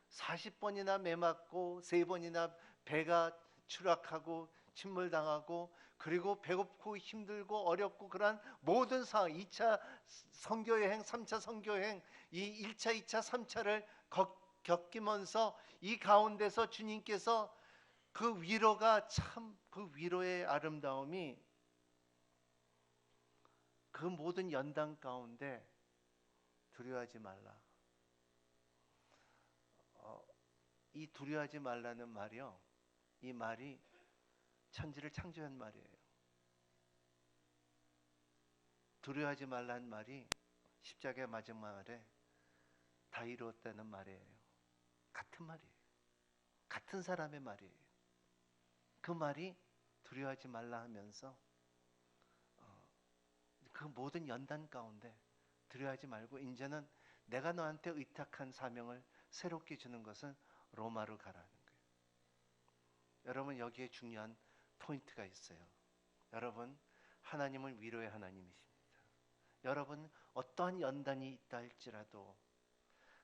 Speaker 4: 40번이나 매맞고 3번이나 배가 추락하고 침몰당하고, 그리고 배고프고 힘들고 어렵고 그러한 모든 상황, 2차 선교여행, 3차 선교여행, 이 1차, 2차, 3차를 겪으면서 이 가운데서 주님께서 그 위로가, 참 그 위로의 아름다움이 그 모든 연단 가운데 두려워하지 말라. 이 두려워하지 말라는 말이요, 이 말이 천지를 창조한 말이에요. 두려워하지 말라는 말이 십자가의 마지막 말에 다 이루었다는 말이에요. 같은 말이에요. 같은 사람의 말이에요. 그 말이 두려워하지 말라 하면서 그 모든 연단 가운데 두려워하지 말고 이제는 내가 너한테 의탁한 사명을 새롭게 주는 것은 로마로 가라는 거예요. 여러분, 여기에 중요한 포인트가 있어요. 여러분, 하나님은 위로의 하나님이십니다. 여러분, 어떠한 연단이 있다 할지라도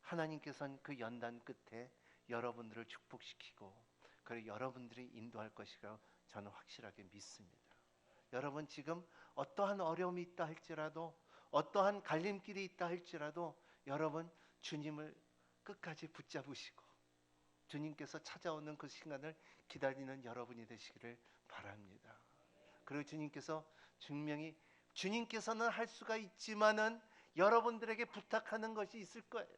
Speaker 4: 하나님께서는 그 연단 끝에 여러분들을 축복시키고 그리고 여러분들이 인도할 것이라고 저는 확실하게 믿습니다. 여러분, 지금 어떠한 어려움이 있다 할지라도 어떠한 갈림길이 있다 할지라도 여러분, 주님을 끝까지 붙잡으시고 주님께서 찾아오는 그 시간을 기다리는 여러분이 되시기를 바랍니다. 그리고 주님께서는 할 수가 있지만은 여러분들에게 부탁하는 것이 있을 거예요.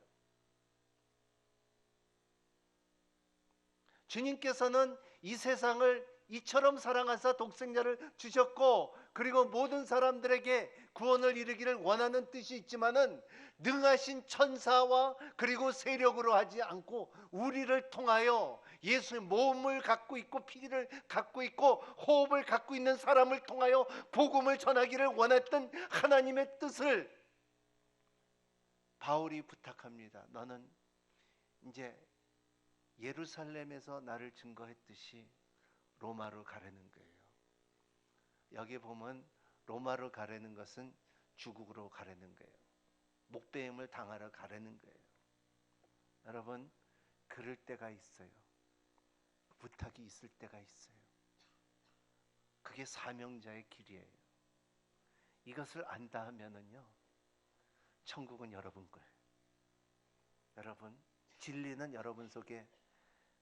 Speaker 4: 주님께서는 이 세상을 이처럼 사랑하사 독생자를 주셨고 그리고 모든 사람들에게 구원을 이루기를 원하는 뜻이 있지만은 능하신 천사와 그리고 세력으로 하지 않고 우리를 통하여 예수의 몸을 갖고 있고 피를 갖고 있고 호흡을 갖고 있는 사람을 통하여 복음을 전하기를 원했던 하나님의 뜻을 바울이 부탁합니다. 너는 이제 예루살렘에서 나를 증거했듯이 로마로 가라는 거예요. 여기 보면 로마로 가라는 것은 주국으로 가라는 거예요. 목배임을 당하러 가라는 거예요. 여러분, 그럴 때가 있어요. 부탁이 있을 때가 있어요. 그게 사명자의 길이에요. 이것을 안다 하면은요, 천국은 여러분 거예요. 여러분, 진리는 여러분 속에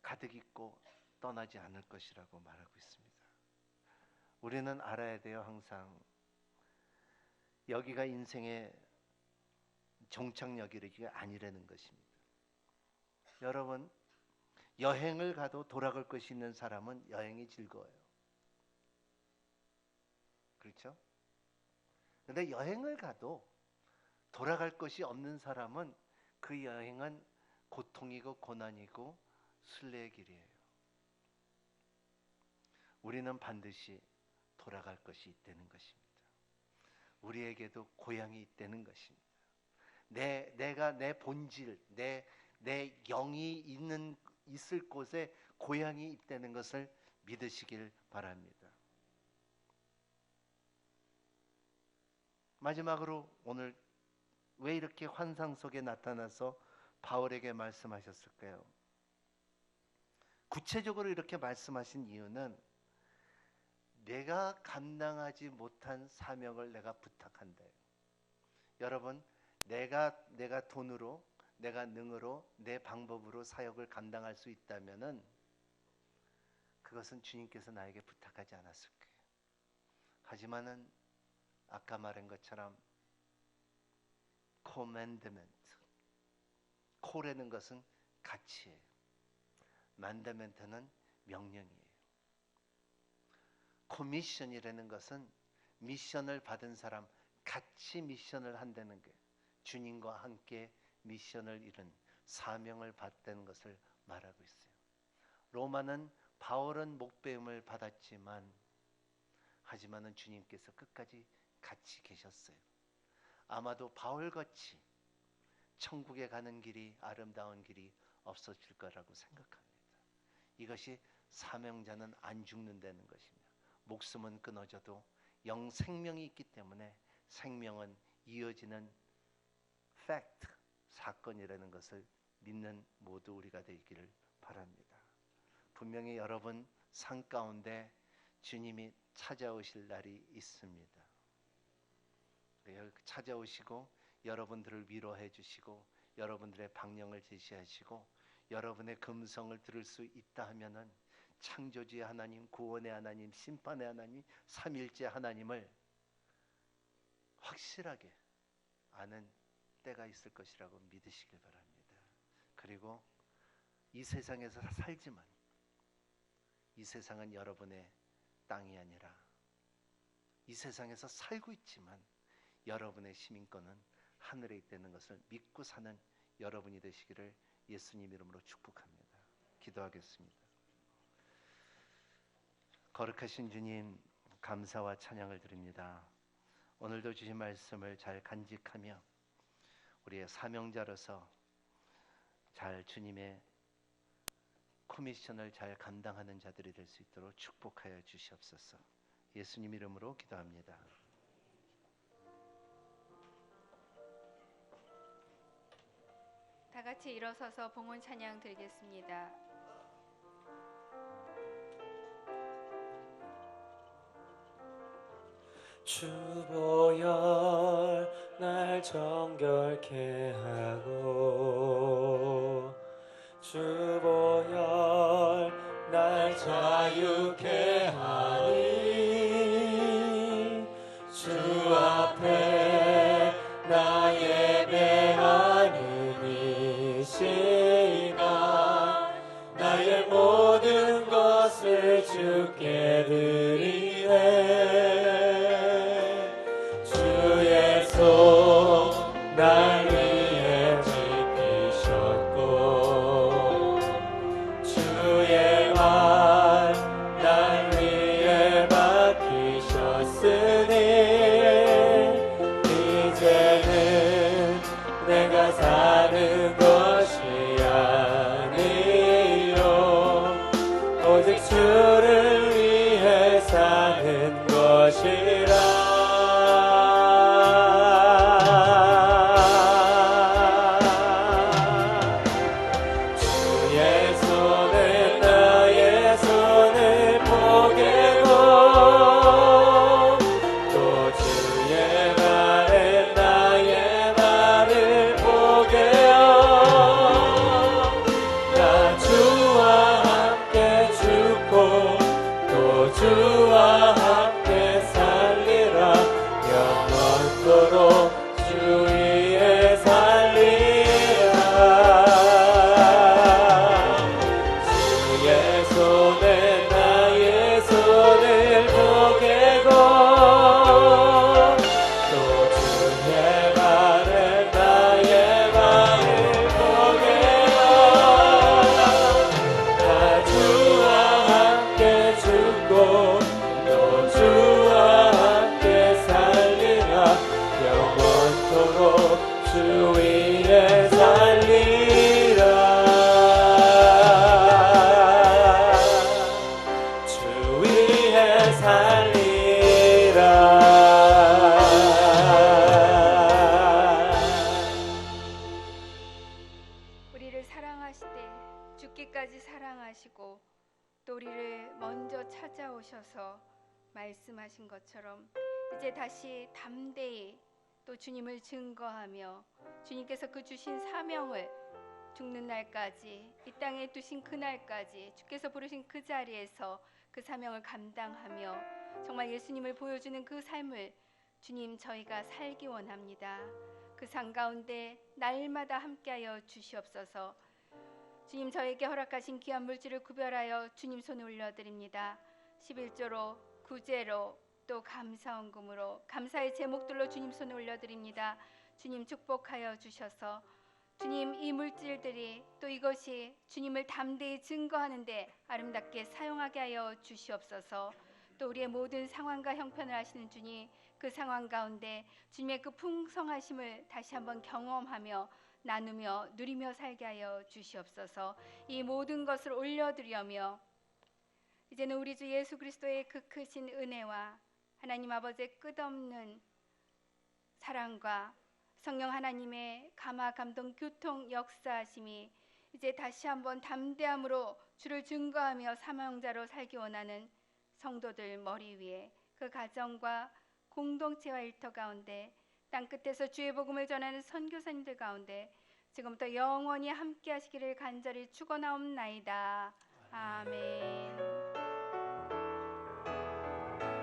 Speaker 4: 가득 있고 떠나지 않을 것이라고 말하고 있습니다. 우리는 알아야 돼요. 항상 여기가 인생의 종착역이가 아니라는 것입니다. 여러분, 여행을 가도 돌아갈 것이 있는 사람은 여행이 즐거워요. 그렇죠? 근데 여행을 가도 돌아갈 것이 없는 사람은 그 여행은 고통이고 고난이고 순례의 길이에요. 우리는 반드시 돌아갈 것이 있다는 것입니다. 우리에게도 고향이 있다는 것입니다. 내가 내 본질, 내 영이 있을 곳에 고향이 있다는 것을 믿으시길 바랍니다. 마지막으로 오늘 왜 이렇게 환상 속에 나타나서 바울에게 말씀하셨을까요? 구체적으로 이렇게 말씀하신 이유는 내가 감당하지 못한 사명을 내가 부탁한대요. 여러분, 내가 돈으로, 내가 능으로, 내 방법으로 사역을 감당할 수 있다면은 그것은 주님께서 나에게 부탁하지 않았을 거예요. 하지만은 아까 말한 것처럼 commandment, 콜라는 것은 가치예요. 만다멘트는 명령이에요. 커미션이라는 것은 미션을 받은 사람, 같이 미션을 한다는 게 주님과 함께 미션을 이룬 사명을 받다는 것을 말하고 있어요. 로마는 바울은 목배임을 받았지만 하지만은 주님께서 끝까지 같이 계셨어요. 아마도 바울같이 천국에 가는 길이 아름다운 길이 없어질 거라고 생각합니다. 이것이 사명자는 안 죽는다는 것입니다. 목숨은 끊어져도 영 생명이 있기 때문에 생명은 이어지는 fact, 사건이라는 것을 믿는 모두 우리가 되기를 바랍니다. 분명히 여러분 삶 가운데 주님이 찾아오실 날이 있습니다. 찾아오시고 여러분들을 위로해 주시고 여러분들의 방향을 제시하시고 여러분의 금성을 들을 수 있다 하면은 창조주의 하나님, 구원의 하나님, 심판의 하나님, 삼일째 하나님을 확실하게 아는 때가 있을 것이라고 믿으시길 바랍니다. 그리고 이 세상에서 살지만 이 세상은 여러분의 땅이 아니라 이 세상에서 살고 있지만 여러분의 시민권은 하늘에 있다는 것을 믿고 사는 여러분이 되시기를 예수님 이름으로 축복합니다. 기도하겠습니다. 거룩하신 주님, 감사와 찬양을 드립니다. 오늘도 주신 말씀을 잘 간직하며 우리의 사명자로서 잘 주님의 코미션을 잘 감당하는 자들이 될 수 있도록 축복하여 주시옵소서. 예수님 이름으로 기도합니다.
Speaker 3: 다 같이 일어서서 봉헌 찬양 드리겠습니다.
Speaker 1: 주보혈 날 정결케 하고 주보혈 날 자유케 하니 주 앞에 나 예배하는 이 시간 나의 모든 것을 주께 드리네. 주의 손 날 위해 지키셨고 주의 말 날 위해 맡기셨으니 이제는 내가 사는 것이 아니요 오직 주를 위해 사는 것이라. 주와 함께 살리라 영원토록 주 위에 살리라. 주의 손에 나의 손을 포개고 또 주의 발에 나의 발을 포개어 나 주와 함께 죽고 또 주와 함께 살리라 영원토록 주 위에 살리라. 주 위에 살리라.
Speaker 3: 우리를 사랑하시되 죽기까지 사랑하시고 또 우리를 먼저 찾아오셔서 말씀하신 것처럼 이제 다시 담대히 또 주님을 증거하며 주님께서 그 주신 사명을 죽는 날까지 이 땅에 두신 그날까지 주께서 부르신 그 자리에서 그 사명을 감당하며 정말 예수님을 보여주는 그 삶을 주님 저희가 살기 원합니다. 그 삶 가운데 날마다 함께하여 주시옵소서. 주님 저에게 허락하신 귀한 물질을 구별하여 주님 손에 올려드립니다. 11조로 구제로 또 감사헌금으로 감사의 제목들로 주님 손에 올려드립니다. 주님 축복하여 주셔서 주님 이 물질들이 또 이것이 주님을 담대히 증거하는데 아름답게 사용하게 하여 주시옵소서. 또 우리의 모든 상황과 형편을 아시는 주님 그 상황 가운데 주님의 그 풍성하심을 다시 한번 경험하며 나누며 누리며 살게 하여 주시옵소서. 이 모든 것을 올려드리며 이제는 우리 주 예수 그리스도의 그 크신 은혜와 하나님 아버지의 끝없는 사랑과 성령 하나님의 감화 감동 교통 역사하심이 이제 다시 한번 담대함으로 주를 증거하며 사명자로 살기 원하는 성도들 머리 위에 그 가정과 공동체와 일터 가운데 땅끝에서 주의 복음을 전하는 선교사님들 가운데 지금부터 영원히 함께 하시기를 간절히 축원하옵나이다. 아멘.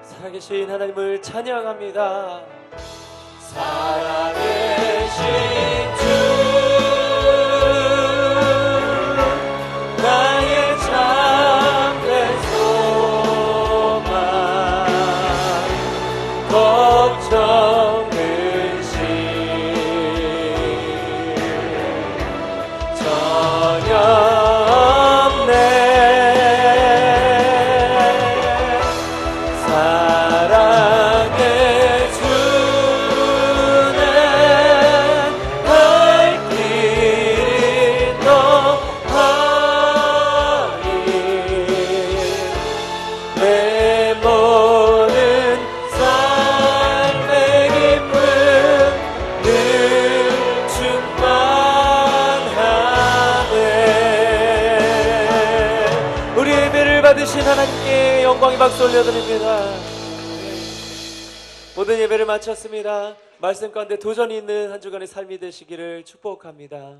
Speaker 1: 살아계신 하나님을 찬양합니다. 살아계신 주 나의 참된 소망 걱정 근심 전혀 없네. 사랑의 주는 하나님께 영광의 박수 올려드립니다. 모든 예배를 마쳤습니다. 말씀 가운데 도전이 있는 한 주간의 삶이 되시기를 축복합니다.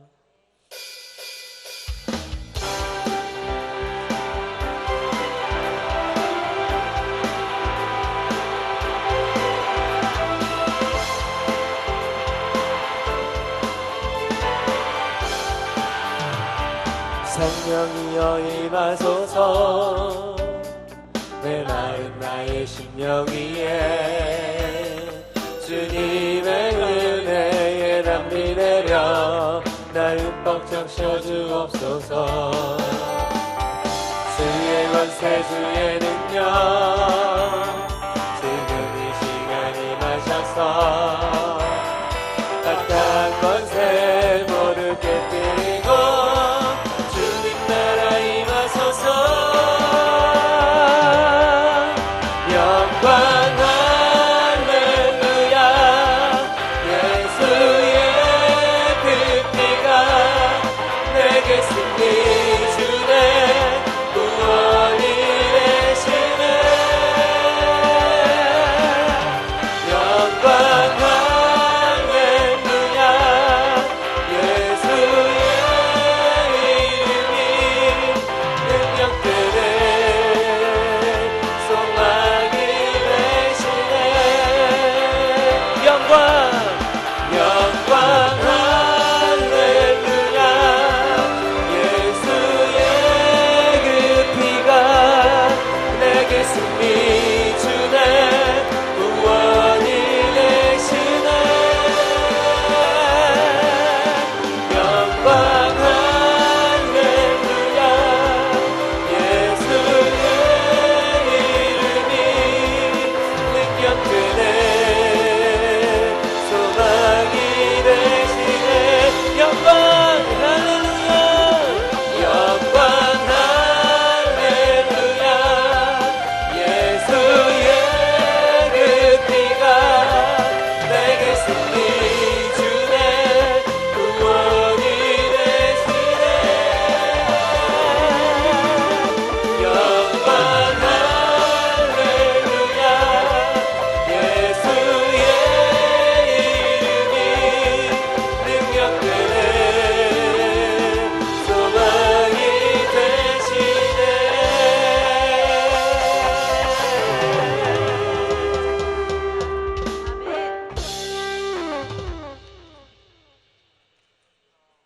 Speaker 1: 성령이여 임하소서 메마른 나의 심령 위에 주님의 은혜에 담비 내려 날 흠뻑 적셔주옵소서. 주의 권세 주의 능력 지금 이 시간 임하셔서